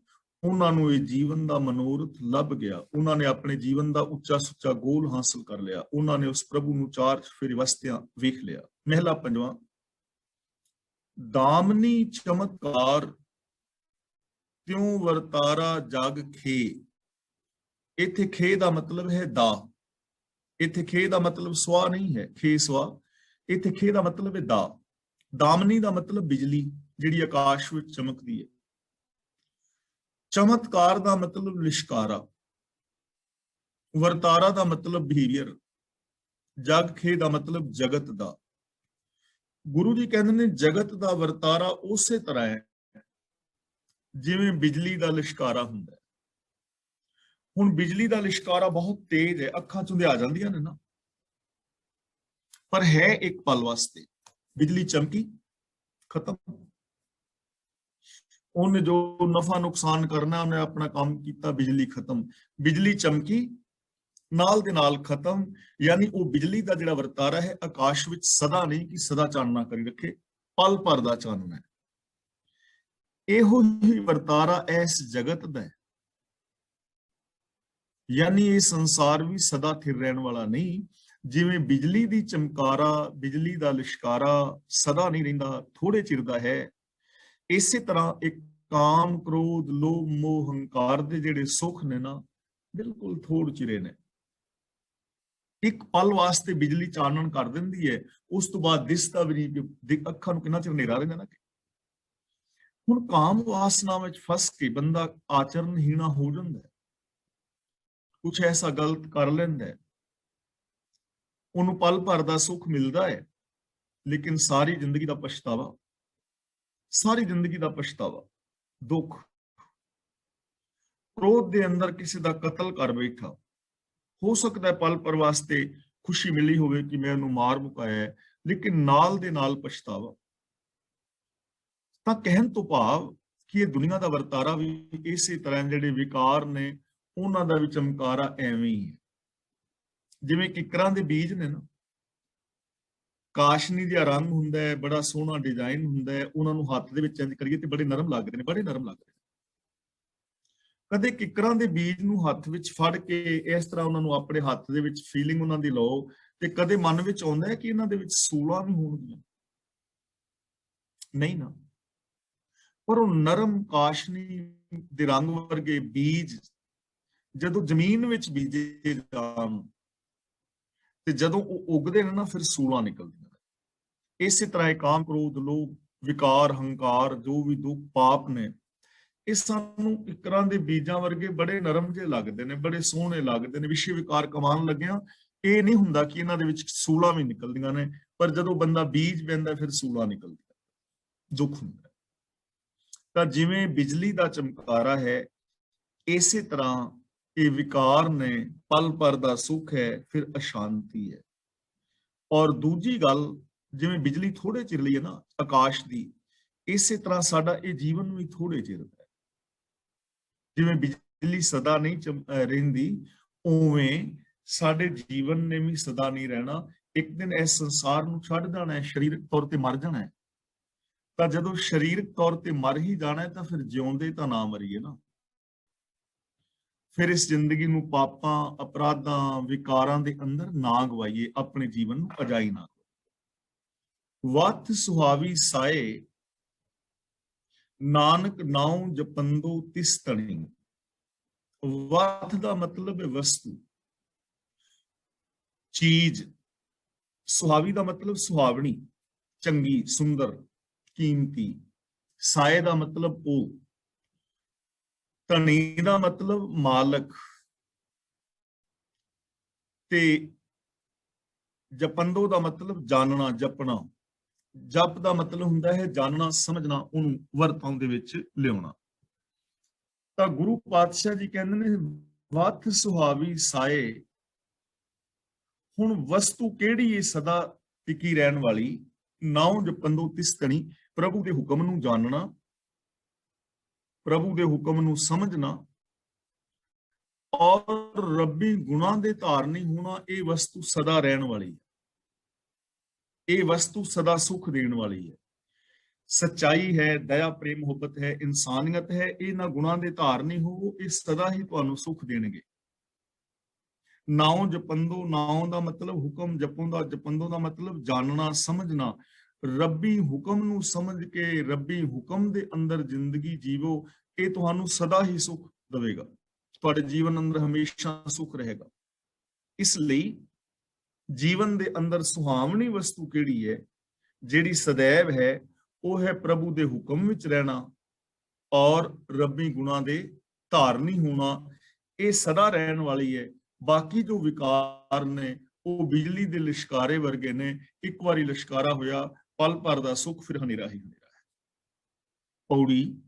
ਉਹਨਾਂ ਨੂੰ ਇਹ ਜੀਵਨ ਦਾ ਮਨੋਰਥ ਲੱਭ ਗਿਆ। ਉਹਨਾਂ ਨੇ ਆਪਣੇ ਜੀਵਨ ਦਾ ਉੱਚਾ ਸੁੱਚਾ ਗੋਲ ਹਾਸਲ ਕਰ ਲਿਆ। ਉਹਨਾਂ ਨੇ ਉਸ ਪ੍ਰਭੂ ਨੂੰ ਚਾਰ ਚੁਫੇਰੇ ਵਸਤਿਆਂ ਵੇਖ ਲਿਆ। ਮਹਿਲਾ ਪੰਜਵਾਂ, ਦਾਮਨੀ ਚਮਤਕਾਰ ਤਿਉ ਵਰਤਾਰਾ ਜਗ ਖੇ। ਇੱਥੇ ਖੇ ਦਾ ਮਤਲਬ ਹੈ ਦਾ। ਇੱਥੇ ਖੇ ਦਾ ਮਤਲਬ ਸਵਾ ਨਹੀਂ ਹੈ, ਖੇ ਸਵਾ। ਇੱਥੇ ਖੇ ਦਾ ਮਤਲਬ ਹੈ ਦਾ। ਦਾਮਨੀ ਦਾ ਮਤਲਬ ਬਿਜਲੀ ਜਿਹੜੀ ਆਕਾਸ਼ ਵਿੱਚ ਚਮਕਦੀ ਹੈ। ਚਮਤਕਾਰ ਦਾ ਮਤਲਬ ਲਿਸ਼ਕਾਰਾ। ਵਰਤਾਰਾ ਦਾ ਮਤਲਬ ਬਿਹੇਵੀਅਰ। ਜਗ ਖੇ ਦਾ ਮਤਲਬ ਜਗਤ ਦਾ। ਗੁਰੂ ਜੀ ਕਹਿੰਦੇ ਨੇ ਜਗਤ ਦਾ ਵਰਤਾਰਾ ਉਸੇ ਤਰ੍ਹਾਂ ਹੈ ਜਿਵੇਂ ਬਿਜਲੀ ਦਾ ਲਿਸ਼ਕਾਰਾ ਹੁੰਦਾ ਹੈ। ਹੁਣ ਬਿਜਲੀ ਦਾ ਲਿਸ਼ਕਾਰਾ ਬਹੁਤ ਤੇਜ਼ ਹੈ, ਅੱਖਾਂ ਚ ਹੁੰਦਿਆ ਜਾਂਦੀਆਂ ਨੇ ਨਾ, ਪਰ ਹੈ ਇੱਕ ਪਲ ਵਾਸਤੇ। ਬਿਜਲੀ ਚਮਕੀ, ਖਤਮ। ਉਹਨੇ ਜੋ ਨਫਾ ਨੁਕਸਾਨ ਕਰਨਾ ਉਹਨੇ ਆਪਣਾ ਕੰਮ ਕੀਤਾ, ਬਿਜਲੀ ਖਤਮ। ਬਿਜਲੀ ਚਮਕੀ ਨਾਲ ਦੇ ਨਾਲ ਖਤਮ। ਯਾਨੀ ਉਹ ਬਿਜਲੀ ਦਾ ਜਿਹੜਾ ਵਰਤਾਰਾ ਹੈ ਆਕਾਸ਼ ਵਿੱਚ ਸਦਾ ਨਹੀਂ ਕਿ ਸਦਾ ਚਾਨਣਾ ਕਰੀ ਰੱਖੇ, ਪਲ ਭਰ ਦਾ ਚਾਨਣਾ ਹੈ। ਇਹੋ ਹੀ ਵਰਤਾਰਾ ਇਸ ਜਗਤ ਦਾ ਹੈ। ਯਾਨੀ ਇਹ ਸੰਸਾਰ ਵੀ ਸਦਾ ਥਿਰ ਰਹਿਣ ਵਾਲਾ ਨਹੀਂ। ਜਿਵੇਂ ਬਿਜਲੀ ਦੀ ਚਮਕਾਰਾ, ਬਿਜਲੀ ਦਾ ਲਿਸ਼ਕਾਰਾ ਸਦਾ ਨਹੀਂ ਰਹਿੰਦਾ, ਥੋੜੇ ਚਿਰ ਦਾ ਹੈ, ਇਸੇ ਤਰ੍ਹਾਂ ਇੱਕ ਕਾਮ ਕ੍ਰੋਧ ਲੋਭ ਮੋਹ ਹੰਕਾਰ ਦੇ ਜਿਹੜੇ ਸੁੱਖ ਨੇ ਨਾ ਬਿਲਕੁਲ ਥੋੜ ਚਿਰੇ ਨੇ। ਇੱਕ ਪਲ ਵਾਸਤੇ ਬਿਜਲੀ ਚਾਨਣ ਕਰ ਦਿੰਦੀ ਹੈ, ਉਸ ਤੋਂ ਬਾਅਦ ਦਿਸਦਾ ਵੀ ਨਹੀਂ, ਅੱਖਾਂ ਨੂੰ ਕਿੰਨਾ ਚਿਰ ਹਨੇਰਾ ਰਹਿੰਦਾ ਨਾ। ਹੁਣ ਕਾਮ ਵਾਸਨਾ ਵਿੱਚ ਫਸ ਕੇ ਬੰਦਾ ਆਚਰਨਹੀਣਾ ਹੋ ਜਾਂਦਾ ਹੈ, ਕੁਛ ਐਸਾ ਗਲਤ ਕਰ ਲੈਂਦਾ ਹੈ, ਉਹਨੂੰ ਪਲ ਭਰ ਦਾ ਸੁੱਖ ਮਿਲਦਾ ਹੈ, ਲੇਕਿਨ ਸਾਰੀ ਜ਼ਿੰਦਗੀ ਦਾ ਪਛਤਾਵਾ, ਸਾਰੀ ਜ਼ਿੰਦਗੀ ਦਾ ਪਛਤਾਵਾ, ਦੁੱਖ। ਕ੍ਰੋਧ ਦੇ ਅੰਦਰ ਕਿਸੇ ਦਾ ਕਤਲ ਕਰ ਬੈਠਾ, ਹੋ ਸਕਦਾ ਹੈ ਪਲ ਪਰ ਵਾਸਤੇ ਖੁਸ਼ੀ ਮਿਲੀ ਹੋਵੇ ਕਿ ਮੈਂ ਉਹਨੂੰ ਮਾਰ ਮੁਕਾਇਆ, ਲੇਕਿਨ ਨਾਲ ਦੇ ਨਾਲ ਪਛਤਾਵਾ। ਤਾਂ ਕਹਿਣ ਤੋਂ ਭਾਵ ਕਿ ਇਹ ਦੁਨੀਆ ਦਾ ਵਰਤਾਰਾ ਵੀ ਇਸੇ ਤਰ੍ਹਾਂ, ਜਿਹੜੇ ਵਿਕਾਰ ਨੇ ਉਹਨਾਂ ਦਾ ਵੀ ਚਮਕਾਰਾ ਐਵੇਂ ਹੀ ਹੈ। ਜਿਵੇਂ ਕਿਕਰਾਂ ਦੇ ਬੀਜ ਨੇ ਨਾ, ਕਾਸ਼ਨੀ ਦਾ ਰੰਗ ਹੁੰਦਾ ਹੈ, ਬੜਾ ਸੋਹਣਾ ਡਿਜ਼ਾਈਨ ਹੁੰਦਾ ਹੈ, ਉਹਨਾਂ ਨੂੰ ਹੱਥ ਦੇ ਵਿੱਚ ਇੰਜ ਕਰੀਏ ਤੇ ਬੜੇ ਨਰਮ ਲੱਗਦੇ ਨੇ, ਬੜੇ ਨਰਮ ਲੱਗਦੇ ਨੇ। ਕਦੇ ਕਿਕਰਾਂ ਦੇ ਬੀਜ ਨੂੰ ਹੱਥ ਵਿੱਚ ਫੜ ਕੇ ਇਸ ਤਰ੍ਹਾਂ ਉਹਨਾਂ ਨੂੰ ਆਪਣੇ ਹੱਥ ਦੇ ਵਿੱਚ ਫੀਲਿੰਗ ਉਹਨਾਂ ਦੀ ਲਓ, ਤੇ ਕਦੇ ਮਨ ਵਿੱਚ ਆਉਂਦਾ ਹੈ ਕਿ ਇਹਨਾਂ ਦੇ ਵਿੱਚ ਸੂਲਾਂ ਵੀ ਹੋਣਗੀਆਂ? ਨਹੀਂ ਨਾ। ਪਰ ਉਹ ਨਰਮ ਕਾਸ਼ਨੀ ਦੇ ਰੰਗ ਵਰਗੇ ਬੀਜ ਜਦੋਂ ਜ਼ਮੀਨ ਵਿੱਚ ਬੀਜੇ ਜਾਣ ਤੇ ਜਦੋਂ ਉਹ ਉਗਦੇ ਨੇ ਨਾ, ਫਿਰ ਸੂਲਾਂ ਨਿਕਲਦੀਆਂ ਨੇ। ਇਸੇ ਤਰ੍ਹਾਂ ਕਾਮ ਕ੍ਰੋਧ ਲੋਭ ਵਿਕਾਰ ਹੰਕਾਰ ਜੋ ਵੀ ਦੁੱਖ ਪਾਪ ਨੇ, ਇਹ ਸਾਨੂੰ ਕਿਕਰਾਂ ਦੇ ਬੀਜਾਂ ਵਰਗੇ ਬੜੇ ਨਰਮ ਜਿਹੇ ਲੱਗਦੇ ਨੇ, ਬੜੇ ਸੋਹਣੇ ਲੱਗਦੇ ਨੇ। ਵਿਸ਼ੇ ਵਿਕਾਰ ਕਮਾਉਣ ਲੱਗਿਆ ਇਹ ਨਹੀਂ ਹੁੰਦਾ ਕਿ ਇਹਨਾਂ ਦੇ ਵਿੱਚ ਸੂਲਾਂ ਵੀ ਨਿਕਲਦੀਆਂ ਨੇ, ਪਰ ਜਦੋਂ ਬੰਦਾ ਬੀਜ ਪੈਂਦਾ ਫਿਰ ਸੂਲਾਂ ਨਿਕਲਦੀਆਂ, ਦੁੱਖ ਹੁੰਦਾ। ਤਾਂ ਜਿਵੇਂ ਬਿਜਲੀ ਦਾ ਚਮਕਾਰਾ ਹੈ, ਇਸੇ ਤਰ੍ਹਾਂ ਇਹ ਵਿਕਾਰ ਨੇ, ਪਲ ਭਰ ਦਾ ਸੁੱਖ ਹੈ, ਫਿਰ ਅਸ਼ਾਂਤੀ ਹੈ। ਔਰ ਦੂਜੀ ਗੱਲ, ਜਿਵੇਂ ਬਿਜਲੀ ਥੋੜੇ ਚਿਰ ਲਈ ਹੈ ਨਾ ਆਕਾਸ਼ ਦੀ, ਇਸੇ ਤਰ੍ਹਾਂ ਸਾਡਾ ਇਹ ਜੀਵਨ ਵੀ ਥੋੜੇ ਚਿਰ ਦਾ ਹੈ। ਜਿਵੇਂ ਬਿਜਲੀ ਸਦਾ ਨਹੀਂ ਰਹਿੰਦੀ, ਉਵੇਂ ਸਾਡੇ ਜੀਵਨ ਨੇ ਵੀ ਸਦਾ ਨਹੀਂ ਰਹਿਣਾ। ਇੱਕ ਦਿਨ ਇਸ ਸੰਸਾਰ ਨੂੰ ਛੱਡ ਜਾਣਾ ਹੈ, ਸਰੀਰਕ ਤੌਰ ਤੇ ਮਰ ਜਾਣਾ ਹੈ। ਤਾਂ ਜਦੋਂ ਸਰੀਰਕ ਤੌਰ ਤੇ ਮਰ ਹੀ ਜਾਣਾ ਹੈ, ਤਾਂ ਫਿਰ ਜਿਉਂਦੇ ਤਾਂ ਨਾ ਮਰੀਏ ਨਾ। ਫਿਰ ਇਸ ਜ਼ਿੰਦਗੀ ਨੂੰ ਪਾਪਾਂ ਅਪਰਾਧਾਂ ਵਿਕਾਰਾਂ ਦੇ ਅੰਦਰ ਨਾ ਗਵਾਈਏ, ਆਪਣੇ ਜੀਵਨ ਨੂੰ ਅਜਾਈ ਨਾ ਕਰੋ। ਵਤ ਸੁਹਾਵੀ ਸਾਏ ਨਾਨਕ ਨਾਉ ਜਪੰਦੋ ਤਿਸ ਤਣੀ। ਵਤ ਦਾ ਮਤਲਬ ਹੈ ਵਸਤੂ, ਚੀਜ਼। ਸੁਹਾਵੀ ਦਾ ਮਤਲਬ ਸੁਹਾਵਣੀ, ਚੰਗੀ, ਸੁੰਦਰ, ਕੀਮਤੀ। ਸਾਏ ਦਾ ਮਤਲਬ ਉਹ, ਧਨੀ ਦਾ ਮਤਲਬ ਮਾਲਕ, ਤੇ ਜਪੰਦੋ ਦਾ ਮਤਲਬ ਜਾਣਨਾ, ਜਪਣਾ। ਜਪ ਦਾ ਮਤਲਬ ਹੁੰਦਾ ਹੈ ਜਾਣਨਾ, ਸਮਝਣਾ, ਉਹਨੂੰ ਵਰਤੋਂ ਦੇ ਵਿੱਚ ਲਿਆਉਣਾ। ਤਾਂ ਗੁਰੂ ਪਾਤਸ਼ਾਹ ਜੀ ਕਹਿੰਦੇ ਨੇ ਵਤ ਸੁਹਾਵੀ ਸਾਏ। ਹੁਣ ਵਸਤੂ ਕਿਹੜੀ ਹੈ ਸਦਾ ਟਿਕੀ ਰਹਿਣ ਵਾਲੀ? ਨਾਉ ਜਪੰਦੋ ਤਿਸ ਤਣੀ, ਪ੍ਰਭੂ ਦੇ ਹੁਕਮ ਨੂੰ ਜਾਣਨਾ, ਪ੍ਰਭੂ ਦੇ ਹੁਕਮ ਨੂੰ ਸਮਝਣਾ, ਔਰ ਰੱਬੀ ਗੁਣਾਂ ਦੇ ਧਾਰਨੀ ਹੋਣਾ। ਇਹ ਵਸਤੂ ਸਦਾ ਰਹਿਣ ਵਾਲੀ ਹੈ, ਇਹ ਵਸਤੂ ਸਦਾ ਸੁਖ ਦੇਣ ਵਾਲੀ ਹੈ। ਸੱਚਾਈ ਹੈ, ਦਇਆ ਪ੍ਰੇਮ ਮੁਹੱਬਤ ਹੈ, ਇਨਸਾਨੀਅਤ ਹੈ। ਇਹਨਾਂ ਗੁਣਾਂ ਦੇ ਧਾਰਨੀ ਹੋ, ਇਹ ਸਦਾ ਹੀ ਤੁਹਾਨੂੰ ਸੁਖ ਦੇਣਗੇ। ਨਾਉ ਜਪੰਦੋ, ਨਾਉ ਦਾ ਮਤਲਬ ਹੁਕਮ, ਜਪੰਦੋ ਦਾ ਮਤਲਬ ਜਾਣਨਾ, ਸਮਝਣਾ। ਰੱਬੀ ਹੁਕਮ ਨੂੰ ਸਮਝ ਕੇ ਰੱਬੀ ਹੁਕਮ ਦੇ ਅੰਦਰ ਜ਼ਿੰਦਗੀ ਜੀਵੋ, ਇਹ ਤੁਹਾਨੂੰ ਸਦਾ ਹੀ ਸੁਖ ਦੇਵੇਗਾ, ਤੁਹਾਡੇ ਜੀਵਨ ਅੰਦਰ ਹਮੇਸ਼ਾ ਸੁਖ ਰਹੇਗਾ। ਇਸ ਲਈ ਜੀਵਨ ਦੇ ਅੰਦਰ ਸੁਹਾਵਣੀ ਵਸਤੂ ਕਿਹੜੀ ਹੈ, ਜਿਹੜੀ ਸदैव ਹੈ, ਉਹ ਹੈ ਪ੍ਰਭੂ ਦੇ ਹੁਕਮ ਵਿੱਚ ਰਹਿਣਾ ਔਰ ਰੱਬੀ ਗੁਣਾਂ ਦੇ ਧਾਰਨੀ ਹੋਣਾ। ਇਹ ਸਦਾ ਰਹਿਣ ਵਾਲੀ ਹੈ। ਬਾਕੀ ਜੋ ਵਿਕਾਰ ਨੇ ਉਹ ਬਿਜਲੀ ਦੇ ਲਿਸ਼ਕਾਰੇ ਵਰਗੇ ਨੇ, ਇੱਕ ਵਾਰੀ ਲਿਸ਼ਕਾਰਾ ਹੋਇਆ, ਪਲ ਭਰ ਦਾ ਸੁੱਖ, ਫਿਰ ਹਨੇਰਾ ਹੀ ਹਨੇਰਾ ਹੈ। ਪੌੜੀ।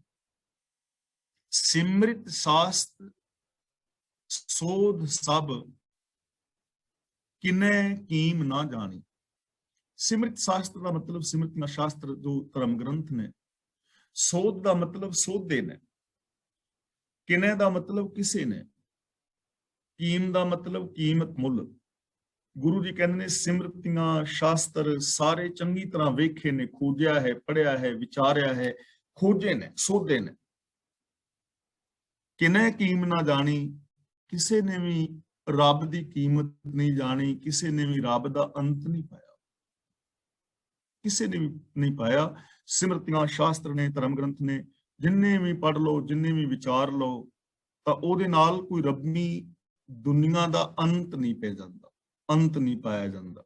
ਸਿਮਰਿਤ ਸਾਸਤ ਸੋਧ ਸਭ ਕਿਨੇ ਕੀਮ ਨਾ ਜਾਣੀ। ਸਿਮਰਿਤ ਸ਼ਾਸਤਰ ਦਾ ਮਤਲਬ ਸਿਮਰਤੀਆਂ ਸ਼ਾਸਤਰ ਜੋ ਧਰਮ ਗ੍ਰੰਥ ਨੇ। ਸੋਧ ਦਾ ਮਤਲਬ ਸੋਧੇ ਨੇ। ਕਿਨੇ ਦਾ ਮਤਲਬ ਕਿਸੇ ਨੇ। ਕੀਮ ਦਾ ਮਤਲਬ ਕੀਮਤ, ਮੁੱਲ। ਗੁਰੂ ਜੀ ਕਹਿੰਦੇ ਨੇ ਸਿਮਰਤੀਆਂ ਸ਼ਾਸਤਰ ਸਾਰੇ ਚੰਗੀ ਤਰ੍ਹਾਂ ਵੇਖੇ ਨੇ, ਖੋਜਿਆ ਹੈ, ਪੜ੍ਹਿਆ ਹੈ, ਵਿਚਾਰਿਆ ਹੈ, ਖੋਜੇ ਨੇ, ਸੋਧੇ ਨੇ। ਕਿਨੇ ਕੀਮ ਨਾ ਜਾਣੀ, ਕਿਸੇ ਨੇ ਵੀ ਰੱਬ ਦੀ ਕੀਮਤ ਨਹੀਂ ਜਾਣੀ, ਕਿਸੇ ਨੇ ਵੀ ਰੱਬ ਦਾ ਅੰਤ ਨਹੀਂ ਪਾਇਆ, ਕਿਸੇ ਨੇ ਵੀ ਨਹੀਂ ਪਾਇਆ। ਸਿਮਰਤੀਆਂ ਸ਼ਾਸਤਰ ਨੇ, ਧਰਮ ਗ੍ਰੰਥ ਨੇ, ਜਿੰਨੇ ਵੀ ਪੜ੍ਹ ਲਓ, ਜਿੰਨੇ ਵੀ ਵਿਚਾਰ ਲਓ, ਤਾਂ ਉਹਦੇ ਨਾਲ ਕੋਈ ਰੱਬੀ ਦੁਨੀਆ ਦਾ ਅੰਤ ਨਹੀਂ ਪੈ ਜਾਂਦਾ, ਅੰਤ ਨਹੀਂ ਪਾਇਆ ਜਾਂਦਾ।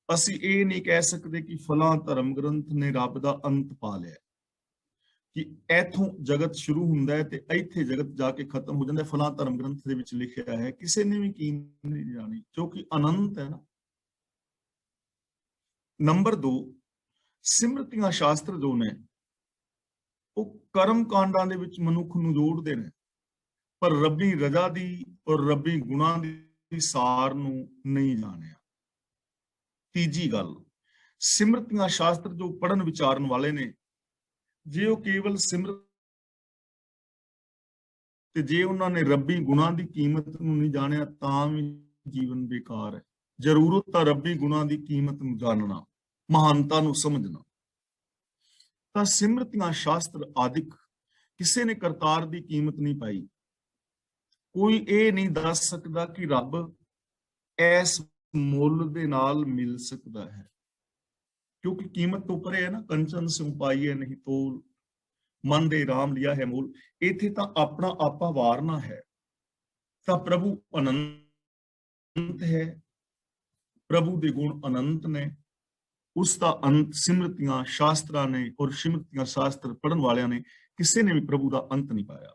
ਅਸੀਂ ਇਹ ਨਹੀਂ ਕਹਿ ਸਕਦੇ ਕਿ ਫਲਾਂ ਧਰਮ ਗ੍ਰੰਥ ਨੇ ਰੱਬ ਦਾ ਅੰਤ ਪਾ ਲਿਆ, ਕਿ ਇੱਥੋਂ ਜਗਤ ਸ਼ੁਰੂ ਹੁੰਦਾ ਹੈ ਤੇ ਇੱਥੇ ਜਗਤ ਜਾ ਕੇ ਖਤਮ ਹੋ ਜਾਂਦਾ। ਫਲਾਂ ਧਰਮ ਗ੍ਰੰਥ ਦੇ ਵਿੱਚ ਲਿਖਿਆ ਹੈ, ਕਿਸੇ ਨੇ ਵੀ ਕੀਮਤ ਨਹੀਂ ਜਾਣੀ, ਕਿਉਂਕਿ ਅਨੰਤ ਹੈ ਨਾ। ਨੰਬਰ 2, ਸਿਮਰਤੀਆਂ ਸ਼ਾਸਤਰ ਜੋ ਨੇ ਉਹ ਕਰਮ ਕਾਂਡਾਂ ਦੇ ਵਿੱਚ ਮਨੁੱਖ ਨੂੰ ਜੋੜਦੇ ਨੇ, ਪਰ ਰੱਬੀ ਰਜ਼ਾ ਦੀ ਔਰ ਰੱਬੀ ਗੁਣਾਂ ਦੀ ਸਾਰ ਨੂੰ ਨਹੀਂ ਜਾਣਿਆ। ਤੀਜੀ ਗੱਲ, ਸਿਮਰਤੀਆਂ ਸ਼ਾਸਤਰ ਜੋ ਪੜ੍ਹਨ ਵਿਚਾਰਨ ਵਾਲੇ ਨੇ, ਜੇ ਉਹ ਕੇਵਲ ਸਿਮਰਤ ਤੇ ਜੇ ਉਹਨਾਂ ਨੇ ਰੱਬੀ ਗੁਣਾਂ ਦੀ ਕੀਮਤ ਨੂੰ ਨਹੀਂ ਜਾਣਿਆ ਤਾਂ ਵੀ ਜੀਵਨ ਬੇਕਾਰ ਹੈ। ਜ਼ਰੂਰਤ ਤਾਂ ਰੱਬੀ ਗੁਣਾਂ ਦੀ ਕੀਮਤ ਨੂੰ ਜਾਣਨਾ, ਮਹਾਨਤਾ ਨੂੰ ਸਮਝਣਾ। ਤਾਂ ਸਿਮਰਤੀਆਂ ਸ਼ਾਸਤਰ ਆਦਿਕ ਕਿਸੇ ਨੇ ਕਰਤਾਰ ਦੀ ਕੀਮਤ ਨਹੀਂ ਪਾਈ। ਕੋਈ ਇਹ ਨਹੀਂ ਦੱਸ ਸਕਦਾ ਕਿ ਰੱਬ ਇਸ ਮੁੱਲ ਦੇ ਨਾਲ ਮਿਲ ਸਕਦਾ ਹੈ, ਕਿਉਂਕਿ ਕੀਮਤ ਤੋਂ ਪਰੇ ਹੈ ਨਾ। ਕੰਚਨ ਸਿਉ ਪਾਈਏ ਨਹੀਂ ਤੋਲ, ਮਨ ਦੇ ਰਾਮ ਲਿਆ ਹੈ ਮੋਲ। ਇੱਥੇ ਤਾਂ ਆਪਣਾ ਆਪਾ ਵਾਰਨਾ ਹੈ। ਤਾਂ ਪ੍ਰਭੂ ਅਨੰਤ ਹੈ, ਪ੍ਰਭੂ ਦੇ ਗੁਣ ਅਨੰਤ ਨੇ, ਉਸ ਦਾ ਅੰਤ ਸਿਮਰਤੀਆਂ ਸ਼ਾਸਤਰਾਂ ਨੇ ਔਰ ਸਿਮਰਤੀਆਂ ਸ਼ਾਸਤਰ ਪੜ੍ਹਨ ਵਾਲਿਆਂ ਨੇ ਕਿਸੇ ਨੇ ਵੀ ਪ੍ਰਭੂ ਦਾ ਅੰਤ ਨਹੀਂ ਪਾਇਆ।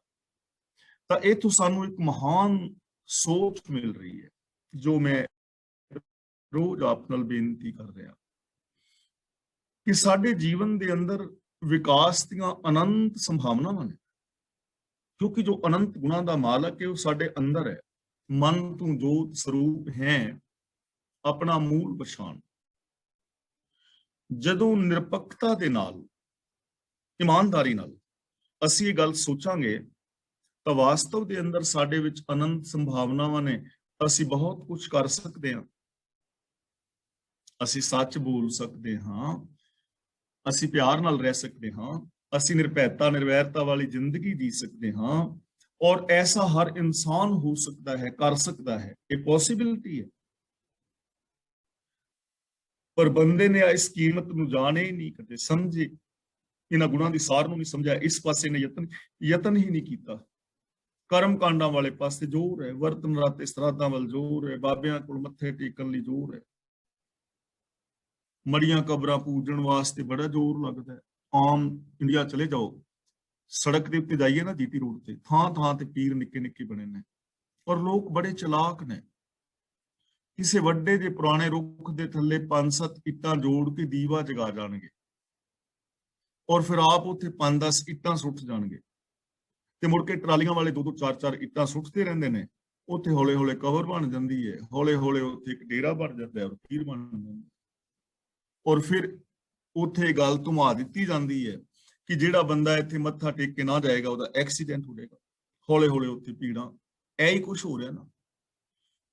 ਤਾਂ ਇੱਥੋਂ ਸਾਨੂੰ ਇੱਕ ਮਹਾਨ ਸੋਚ ਮਿਲ ਰਹੀ ਹੈ, ਜੋ ਮੈਂ ਰੋਜ਼ ਆਪ ਨਾਲ ਬੇਨਤੀ ਕਰ ਰਿਹਾ, ਕਿ ਸਾਡੇ ਜੀਵਨ ਦੇ ਅੰਦਰ ਵਿਕਾਸ ਦੀਆਂ ਅਨੰਤ ਸੰਭਾਵਨਾਵਾਂ ਨੇ, ਕਿਉਂਕਿ ਜੋ ਅਨੰਤ ਗੁਣਾਂ ਦਾ ਮਾਲਕ ਹੈ ਉਹ ਸਾਡੇ ਅੰਦਰ ਹੈ। ਮਨ ਤੂੰ ਜੋਤ ਸਰੂਪ ਹੈ, ਆਪਣਾ ਮੂਲ ਪਛਾਣ। ਜਦੋਂ ਨਿਰਪੱਖਤਾ ਦੇ ਨਾਲ, ਇਮਾਨਦਾਰੀ ਨਾਲ ਅਸੀਂ ਇਹ ਗੱਲ ਸੋਚਾਂਗੇ ਤਾਂ ਵਾਸਤਵ ਦੇ ਅੰਦਰ ਸਾਡੇ ਵਿੱਚ ਅਨੰਤ ਸੰਭਾਵਨਾਵਾਂ ਨੇ। ਅਸੀਂ ਬਹੁਤ ਕੁਝ ਕਰ ਸਕਦੇ ਹਾਂ, ਅਸੀਂ ਸੱਚ ਬੋਲ ਸਕਦੇ ਹਾਂ, ਅਸੀਂ ਪਿਆਰ ਨਾਲ ਰਹਿ ਸਕਦੇ ਹਾਂ, ਅਸੀਂ ਨਿਰਭੈਤਾ ਨਿਰਵੈਰਤਾ ਵਾਲੀ ਜ਼ਿੰਦਗੀ ਜੀ ਸਕਦੇ ਹਾਂ। ਔਰ ਐਸਾ ਹਰ ਇਨਸਾਨ ਹੋ ਸਕਦਾ ਹੈ, ਕਰ ਸਕਦਾ ਹੈ, ਇਹ ਪੋਸੀਬਿਲਿਟੀ ਹੈ। ਪਰ ਬੰਦੇ ਨੇ ਇਸ ਕੀਮਤ ਨੂੰ ਜਾਣੇ ਹੀ ਨਹੀਂ, ਕਦੇ ਸਮਝੇ, ਇਹਨਾਂ ਗੁਣਾਂ ਦੀ ਸਾਰ ਨੂੰ ਨਹੀਂ ਸਮਝਿਆ, ਇਸ ਪਾਸੇ ਨੇ ਯਤਨ ਹੀ ਨਹੀਂ ਕੀਤਾ। ਕਰਮ ਕਾਂਡਾਂ ਵਾਲੇ ਪਾਸੇ ਜ਼ੋਰ ਹੈ, ਵਰਤ ਨਰਾਤੇ ਸਰਾਧਾਂ ਵੱਲ ਜ਼ੋਰ ਹੈ, ਬਾਬਿਆਂ ਕੋਲ ਮੱਥੇ ਟੇਕਣ ਲਈ ਜ਼ੋਰ ਹੈ, ਮੜੀਆਂ ਕਬਰਾਂ ਪੂਜਣ ਵਾਸਤੇ ਬੜਾ ਜ਼ੋਰ ਲੱਗਦਾ ਹੈ। ਆਮ ਇੰਡੀਆ ਚਲੇ ਜਾਓ, ਸੜਕ ਦੇ ਉੱਤੇ ਜਾਈਏ ਨਾ, ਜੀਟੀ ਰੋਡ ਤੇ, ਥਾਂ ਥਾਂ ਤੇ ਪੀਰ ਨਿੱਕੇ ਨਿੱਕੇ ਬਣੇ ਨੇ, ਔਰ ਲੋਕ ਬੜੇ ਚਲਾਕ ਨੇ। ਕਿਸੇ ਵੱਡੇ ਜਿਹੇ ਪੁਰਾਣੇ ਰੁੱਖ ਦੇ ਥੱਲੇ 5-7 ਇੱਟਾਂ ਜੋੜ ਕੇ ਦੀਵਾ ਜਗਾ ਜਾਣਗੇ, ਔਰ ਫਿਰ ਆਪ ਉੱਥੇ 5-10 ਇੱਟਾਂ ਸੁੱਟ ਜਾਣਗੇ, ਤੇ ਮੁੜ ਕੇ ਟਰਾਲੀਆਂ ਵਾਲੇ 2-2 4-4 ਇੱਟਾਂ ਸੁੱਟਦੇ ਰਹਿੰਦੇ ਨੇ। ਉੱਥੇ ਹੌਲੇ ਹੌਲੇ ਕਬਰ ਬਣ ਜਾਂਦੀ ਹੈ, ਹੌਲੇ ਹੌਲੇ ਉੱਥੇ ਇੱਕ ਡੇਰਾ ਬਣ ਜਾਂਦਾ ਹੈ, ਪੀਰ ਬਣ ਜਾਂਦਾ, ਔਰ ਫਿਰ ਉੱਥੇ ਗੱਲ ਧੁਮਾ ਦਿੱਤੀ ਜਾਂਦੀ ਹੈ ਕਿ ਜਿਹੜਾ ਬੰਦਾ ਇੱਥੇ ਮੱਥਾ ਟੇਕ ਕੇ ਨਾ ਜਾਏਗਾ ਉਹਦਾ ਐਕਸੀਡੈਂਟ ਹੋ ਜਾਏਗਾ। ਹੌਲੇ ਹੌਲੇ ਉੱਥੇ ਭੀੜਾਂ, ਇਹ ਹੀ ਕੁਛ ਹੋ ਰਿਹਾ ਨਾ।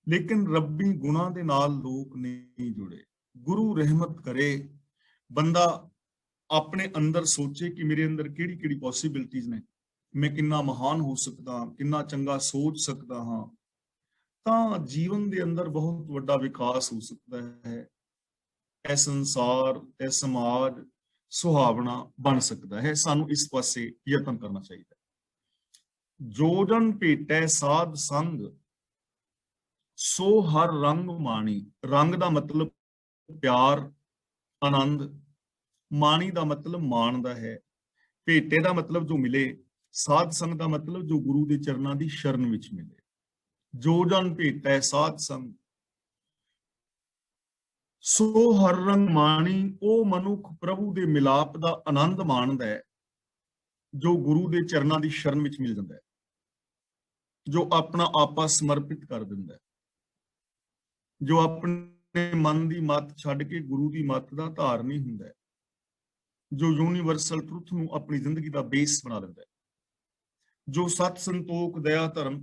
ਲੇਕਿਨ ਰੱਬੀ ਗੁਣਾਂ ਦੇ ਨਾਲ ਲੋਕ ਨਹੀਂ ਜੁੜੇ। ਗੁਰੂ ਰਹਿਮਤ ਕਰੇ, ਬੰਦਾ ਆਪਣੇ ਅੰਦਰ ਸੋਚੇ ਕਿ ਮੇਰੇ ਅੰਦਰ ਕਿਹੜੀ ਕਿਹੜੀ ਪੋਸੀਬਿਲਿਟੀਜ਼ ਨੇ, ਮੈਂ ਕਿੰਨਾ ਮਹਾਨ ਹੋ ਸਕਦਾ, ਕਿੰਨਾ ਚੰਗਾ ਸੋਚ ਸਕਦਾ ਹਾਂ, ਤਾਂ ਜੀਵਨ ਦੇ ਅੰਦਰ ਬਹੁਤ ਵੱਡਾ ਵਿਕਾਸ ਹੋ ਸਕਦਾ ਹੈ। ਇਹ ਸੰਸਾਰ, ਇਹ ਸਮਾਜ ਸੁਹਾਵਣਾ ਬਣ ਸਕਦਾ ਹੈ। ਸਾਨੂੰ ਇਸ ਪਾਸੇ ਯਤਨ ਕਰਨਾ ਚਾਹੀਦਾ ਹੈ। ਜੋ ਜਨ ਭੇਟੈ ਸਾਧ ਸੰਗ, ਸੋ ਹਰ ਰੰਗ ਮਾਣੀ। ਰੰਗ ਦਾ ਮਤਲਬ ਪਿਆਰ, ਆਨੰਦ, ਮਾਣੀ ਦਾ ਮਤਲਬ ਮਾਣ ਦਾ ਹੈ, ਭੇਟੇ ਦਾ ਮਤਲਬ ਜੋ ਮਿਲੇ, ਸਾਧ ਸੰਗ ਦਾ ਮਤਲਬ ਜੋ ਗੁਰੂ ਦੇ ਚਰਨਾਂ ਦੀ ਸ਼ਰਨ ਵਿੱਚ ਮਿਲੇ। ਜੋ ਜਨ ਭੇਟੈ ਸਾਧ ਸੰਗ, ਸੋ ਹਰ ਰੰਗ ਮਾਣੀ। ਉਹ ਮਨੁੱਖ ਪ੍ਰਭੂ ਦੇ ਮਿਲਾਪ ਦਾ ਆਨੰਦ ਮਾਣਦਾ ਹੈ ਜੋ ਗੁਰੂ ਦੇ ਚਰਨਾਂ ਦੀ ਸ਼ਰਨ ਵਿੱਚ ਮਿਲ ਜਾਂਦਾ ਹੈ, ਜੋ ਆਪਣਾ ਆਪਾ ਸਮਰਪਿਤ ਕਰ ਦਿੰਦਾ ਹੈ, ਜੋ ਆਪਣੇ ਮਨ ਦੀ ਮੱਤ ਛੱਡ ਕੇ ਗੁਰੂ ਦੀ ਮੱਤ ਦਾ ਧਾਰਨੀ ਹੁੰਦਾ ਹੈ, ਜੋ ਯੂਨੀਵਰਸਲ ਟਰੁੱਥ ਨੂੰ ਆਪਣੀ ਜ਼ਿੰਦਗੀ ਦਾ ਬੇਸ ਬਣਾ ਲੈਂਦਾ ਹੈ, ਜੋ ਸਤ ਸੰਤੋਖ ਦਇਆ ਧਰਮ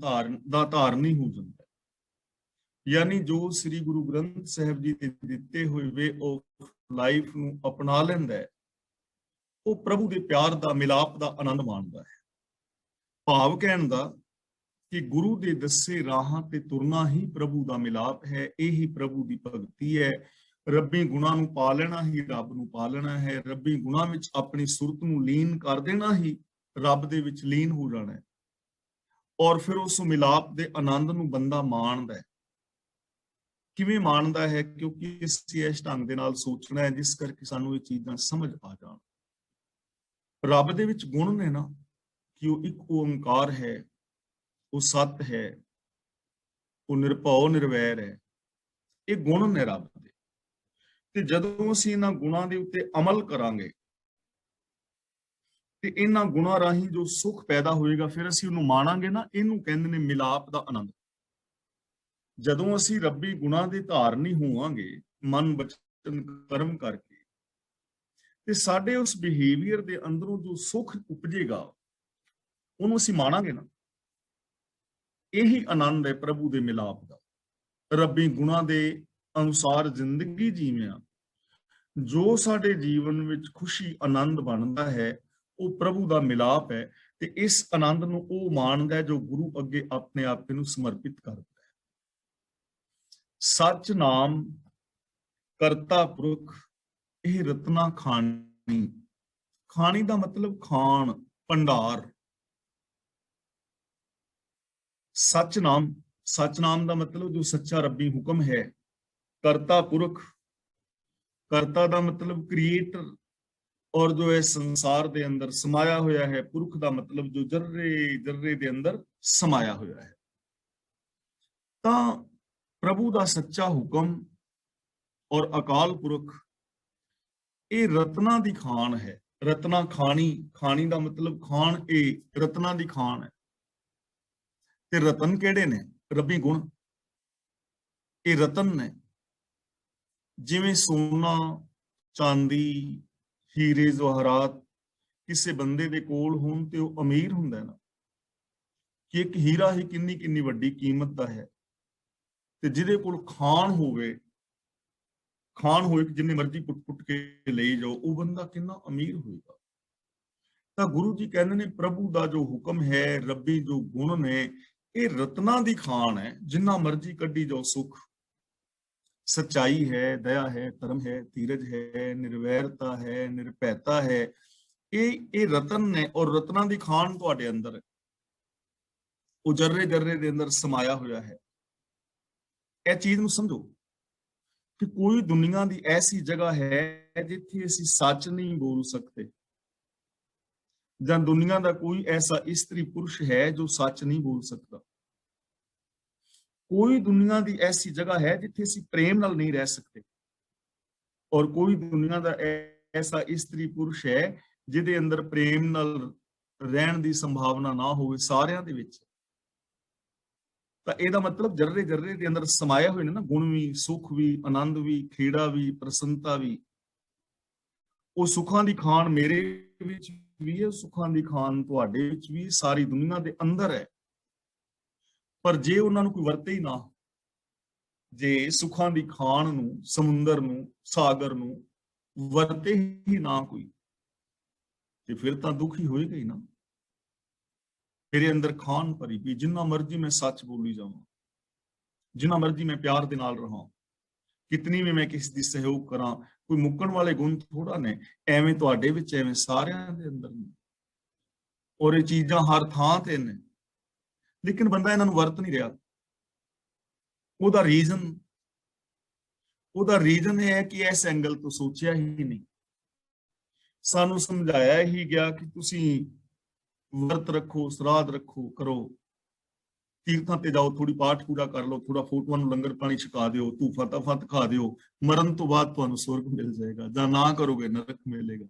ਦਾ ਧਾਰਨੀ ਹੋ ਜਾਂਦਾ ਹੈ। ਯਾਨੀ ਜੋ ਸ੍ਰੀ ਗੁਰੂ ਗ੍ਰੰਥ ਸਾਹਿਬ ਜੀ ਦੇ ਦਿੱਤੇ ਹੋਏ ਵੇ ਆਫ ਲਾਈਫ ਨੂੰ ਅਪਣਾ ਲੈਂਦਾ ਹੈ, ਉਹ ਪ੍ਰਭੂ ਦੇ ਪਿਆਰ ਦਾ, ਮਿਲਾਪ ਦਾ ਆਨੰਦ ਮਾਣਦਾ ਹੈ। ਭਾਵ ਕਹਿਣ ਦਾ ਕਿ ਗੁਰੂ ਦੇ ਦੱਸੇ ਰਾਹਾਂ ਤੇ ਤੁਰਨਾ ਹੀ ਪ੍ਰਭੂ ਦਾ ਮਿਲਾਪ ਹੈ, ਇਹੀ ਪ੍ਰਭੂ ਦੀ ਭਗਤੀ ਹੈ। ਰੱਬੀ ਗੁਣਾਂ ਨੂੰ ਪਾ ਲੈਣਾ ਹੀ ਰੱਬ ਨੂੰ ਪਾ ਲੈਣਾ ਹੈ। ਰੱਬੀ ਗੁਣਾਂ ਵਿੱਚ ਆਪਣੀ ਸੁਰਤ ਨੂੰ ਲੀਨ ਕਰ ਦੇਣਾ ਹੀ ਰੱਬ ਦੇ ਵਿੱਚ ਲੀਨ ਹੋ ਜਾਣਾ ਹੈ ਔਰ ਫਿਰ ਉਸ ਮਿਲਾਪ ਦੇ ਆਨੰਦ ਨੂੰ ਬੰਦਾ ਮਾਣਦਾ ਹੈ। ਕਿਵੇਂ ਮਾਣਦਾ ਹੈ? ਕਿਉਂਕਿ ਅਸੀਂ ਇਸ ਢੰਗ ਦੇ ਨਾਲ ਸੋਚਣਾ ਹੈ ਜਿਸ ਕਰਕੇ ਸਾਨੂੰ ਇਹ ਚੀਜ਼ਾਂ ਸਮਝ ਆ ਜਾਣ। ਰੱਬ ਦੇ ਵਿੱਚ ਗੁਣ ਨੇ ਨਾ ਕਿ ਉਹ ਇੱਕ ਓੰਕਾਰ ਹੈ, ਉਹ ਸਤ ਹੈ, ਉਹ ਨਿਰਭਉ ਨਿਰਵੈਰ ਹੈ। ਇਹ ਗੁਣ ਨੇ ਰੱਬ ਦੇ, ਤੇ ਜਦੋਂ ਅਸੀਂ ਇਹਨਾਂ ਗੁਣਾਂ ਦੇ ਉੱਤੇ ਅਮਲ ਕਰਾਂਗੇ ਤੇ ਇਹਨਾਂ ਗੁਣਾਂ ਰਾਹੀਂ ਜੋ ਸੁੱਖ ਪੈਦਾ ਹੋਏਗਾ, ਫਿਰ ਅਸੀਂ ਉਹਨੂੰ ਮਾਣਾਂਗੇ ਨਾ। ਇਹਨੂੰ ਕਹਿੰਦੇ ਨੇ ਮਿਲਾਪ ਦਾ ਆਨੰਦ। ਜਦੋਂ ਅਸੀਂ ਰੱਬੀ ਗੁਣਾਂ ਦੇ ਧਾਰਨੀ ਹੋਵਾਂਗੇ ਮਨ ਬਚਨ ਕਰਮ ਕਰਕੇ, ਤੇ ਸਾਡੇ ਉਸ ਬਿਹੇਵੀਅਰ ਦੇ ਅੰਦਰੋਂ ਜੋ ਸੁੱਖ ਉਪਜੇਗਾ ਉਹਨੂੰ ਅਸੀਂ ਮਾਣਾਂਗੇ ਨਾ। ਇਹੀ ਆਨੰਦ ਹੈ ਪ੍ਰਭੂ ਦੇ ਮਿਲਾਪ ਦਾ। ਰੱਬੀ ਗੁਣਾਂ ਦੇ ਅਨੁਸਾਰ ਜ਼ਿੰਦਗੀ ਜੀਵਿਆਂ ਜੋ ਸਾਡੇ ਜੀਵਨ ਵਿੱਚ ਖੁਸ਼ੀ ਆਨੰਦ ਬਣਦਾ ਹੈ, ਉਹ ਪ੍ਰਭੂ ਦਾ ਮਿਲਾਪ ਹੈ। ਤੇ ਇਸ ਆਨੰਦ ਨੂੰ ਉਹ ਮਾਣਦਾ ਹੈ ਜੋ ਗੁਰੂ ਅੱਗੇ ਆਪਣੇ ਆਪ ਨੂੰ ਸਮਰਪਿਤ ਕਰਦਾ ਹੈ। ਸੱਚ ਨਾਮ ਕਰਤਾ ਪੁਰਖ ਇਹ ਰਤਨਾ ਖਾਣੀ। ਖਾਣੀ ਦਾ ਮਤਲਬ ਖਾਣ, ਭੰਡਾਰ। ਸੱਚ ਨਾਮ ਦਾ ਮਤਲਬ ਜੋ ਸੱਚਾ ਰੱਬੀ ਹੁਕਮ ਹੈ। ਕਰਤਾ ਪੁਰਖ, ਕਰਤਾ ਦਾ ਮਤਲਬ ਕ੍ਰੀਏਟਰ, ਔਰ ਜੋ ਇਸ ਸੰਸਾਰ ਦੇ ਅੰਦਰ ਸਮਾਇਆ ਹੋਇਆ ਹੈ। ਪੁਰਖ ਦਾ ਮਤਲਬ ਜੋ ਜਰਰੇ ਜਰਰੇ ਦੇ ਅੰਦਰ ਸਮਾਇਆ ਹੋਇਆ ਹੈ। ਤਾਂ ਪ੍ਰਭੂ ਦਾ ਸੱਚਾ ਹੁਕਮ ਔਰ ਅਕਾਲ ਪੁਰਖ ਇਹ ਰਤਨਾ ਦੀ ਖਾਣ ਹੈ। ਰਤਨਾ ਖਾਣੀ, ਖਾਣੀ ਦਾ ਮਤਲਬ ਖਾਣ, ਇਹ ਰਤਨਾ ਦੀ ਖਾਣ ਹੈ। ਤੇ ਰਤਨ ਕਿਹੜੇ ਨੇ? ਰੱਬੀ ਗੁਣ। ਇਹ ਰਤਨ ਨੇ। ਜਿਵੇਂ ਸੋਨਾ, ਚਾਂਦੀ, ਹੀਰੇ ਜਵਾਹਰਾਤ ਕਿਸੇ ਬੰਦੇ ਦੇ ਕੋਲ ਹੋਣ ਤੇ ਉਹ ਅਮੀਰ ਹੁੰਦਾ ਨਾ, ਕਿ ਇੱਕ ਹੀਰਾ ਹੀ ਕਿੰਨੀ ਕਿੰਨੀ ਵੱਡੀ ਕੀਮਤ ਦਾ ਹੈ। ਤੇ ਜਿਹਦੇ ਕੋਲ ਖਾਨ ਹੋਵੇ ਜਿੰਨੇ ਮਰਜ਼ੀ ਪੁੱਟ ਕੇ ਲਈ ਜਾਓ, ਉਹ ਬੰਦਾ ਕਿੰਨਾ ਅਮੀਰ ਹੋਏਗਾ। ਤਾਂ ਗੁਰੂ ਜੀ ਕਹਿੰਦੇ ਨੇ ਪ੍ਰਭੂ ਦਾ ਜੋ ਹੁਕਮ ਹੈ, ਰੱਬੀ ਜੋ ਗੁਣ ਨੇ, ਇਹ ਰਤਨਾ ਦੀ ਖਾਨ ਹੈ। ਜਿੰਨਾ ਮਰਜ਼ੀ ਕੱਢੀ ਜਾਓ ਸੁੱਖ। ਸੱਚਾਈ ਹੈ, ਦਇਆ ਹੈ, ਧਰਮ ਹੈ, ਧੀਰਜ ਹੈ, ਨਿਰਵੈਰਤਾ ਹੈ, ਨਿਰਭੈਤਾ ਹੈ। ਇਹ ਰਤਨ ਨੇ, ਔਰ ਰਤਨਾ ਦੀ ਖਾਨ ਤੁਹਾਡੇ ਅੰਦਰ ਹੈ। ਉਹ ਜਰਰੇ ਜਰਰੇ ਦੇ ਅੰਦਰ ਸਮਾਇਆ ਹੋਇਆ ਹੈ। ਇਹ ਚੀਜ਼ ਨੂੰ ਸਮਝੋ ਕਿ ਕੋਈ ਦੁਨੀਆ ਦੀ ਐਸੀ ਜਗ੍ਹਾ ਹੈ ਜਿੱਥੇ ਅਸੀਂ ਸੱਚ ਨਹੀਂ ਬੋਲ ਸਕਦੇ, ਜਾਂ ਦੁਨੀਆ ਦਾ ਕੋਈ ਐਸਾ ਇਸਤਰੀ ਪੁਰਸ਼ ਹੈ ਜੋ ਸੱਚ ਨਹੀਂ ਬੋਲ ਸਕਦਾ। ਕੋਈ ਦੁਨੀਆ ਦੀ ਐਸੀ ਜਗ੍ਹਾ ਹੈ ਜਿੱਥੇ ਅਸੀਂ ਪ੍ਰੇਮ ਨਾਲ ਨਹੀਂ ਰਹਿ ਸਕਦੇ, ਔਰ ਕੋਈ ਦੁਨੀਆ ਦਾ ਐਸਾ ਇਸਤਰੀ ਪੁਰਸ਼ ਹੈ ਜਿਹਦੇ ਅੰਦਰ ਪ੍ਰੇਮ ਨਾਲ ਰਹਿਣ ਦੀ ਸੰਭਾਵਨਾ ਨਾ ਹੋਵੇ ਸਾਰਿਆਂ ਦੇ ਵਿੱਚ। ਤਾਂ ਇਹਦਾ ਮਤਲਬ ਜਰਰੇ ਜਰਰੇ ਦੇ ਅੰਦਰ ਸਮਾਏ ਹੋਏ ਨੇ ਨਾ ਗੁਣ ਵੀ, ਸੁੱਖ ਵੀ, ਆਨੰਦ ਵੀ, ਖੇੜਾ ਵੀ, ਪ੍ਰਸੰਨਤਾ ਵੀ। ਉਹ ਸੁੱਖਾਂ ਦੀ ਖਾਨ ਮੇਰੇ ਵਿੱਚ ਵੀ ਹੈ, ਸੁੱਖਾਂ ਦੀ ਖਾਨ ਤੁਹਾਡੇ ਵਿੱਚ ਵੀ, ਸਾਰੀ ਦੁਨੀਆ ਦੇ ਅੰਦਰ ਹੈ। ਪਰ ਜੇ ਉਹਨਾਂ ਨੂੰ ਕੋਈ ਵਰਤੇ ਹੀ ਨਾ, ਜੇ ਸੁੱਖਾਂ ਦੀ ਖਾਨ ਨੂੰ, ਸਮੁੰਦਰ ਨੂੰ, ਸਾਗਰ ਨੂੰ ਵਰਤੇ ਹੀ ਨਾ ਕੋਈ, ਤੇ ਫਿਰ ਤਾਂ ਦੁੱਖ ਹੀ ਹੋਏਗਾ ਹੀ ਨਾ। ਮੇਰੇ ਅੰਦਰ ਖਾਨ ਭਰੀ ਪਈ, ਜਿੰਨਾ ਮਰਜ਼ੀ ਮੈਂ ਸੱਚ ਬੋਲੀ ਜਾਵਾਂ, ਜਿੰਨਾ ਮਰਜ਼ੀ ਮੈਂ ਪਿਆਰ ਦੇ ਨਾਲ ਰਹਾਂ, ਕਿਤਨੀ ਵੀ ਮੈਂ ਕਿਸੇ ਦੀ ਸਹਿਯੋਗ ਕਰਾਂ, ਕੋਈ ਮੁੱਕਣ ਵਾਲੇ ਗੁਣ ਥੋੜਾ ਨੇ। ਐਵੇਂ ਤੁਹਾਡੇ ਵਿੱਚ, ਐਵੇਂ ਸਾਰਿਆਂ ਦੇ ਅੰਦਰ ਨੇ, ਔਰ ਇਹ ਚੀਜ਼ਾਂ ਹਰ ਥਾਂ ਤੇ ਨੇ। ਲੇਕਿਨ ਬੰਦਾ ਇਹਨਾਂ ਨੂੰ ਵਰਤ ਨਹੀਂ ਰਿਹਾ। ਉਹਦਾ ਰੀਜ਼ਨ ਇਹ ਹੈ ਕਿ ਇਸ ਐਂਗਲ ਤੋਂ ਸੋਚਿਆ ਹੀ ਨਹੀਂ। ਸਾਨੂੰ ਸਮਝਾਇਆ ਹੀ ਗਿਆ ਕਿ ਤੁਸੀਂ ਵਰਤ ਰੱਖੋ, ਸਰਾਧ ਰੱਖੋ, ਕਰੋ, ਤੀਰਥਾਂ ਤੇ ਜਾਓ, ਥੋੜੀ ਪਾਠ ਪੂਰਾ ਕਰ ਲਓ, ਥੋੜਾ ਫੋਟੋਆਂ ਨੂੰ ਲੰਗਰ ਪਾਣੀ ਛਕਾ ਦਿਓ, ਤੂੰ ਫਤਿਹ ਖਾ ਦਿਓ, ਮਰਨ ਤੋਂ ਬਾਅਦ ਤੁਹਾਨੂੰ ਸਵਰਗ ਮਿਲ ਜਾਏਗਾ, ਜਾਂ ਨਾ ਕਰੋਗੇ ਨਰਕ ਮਿਲੇਗਾ।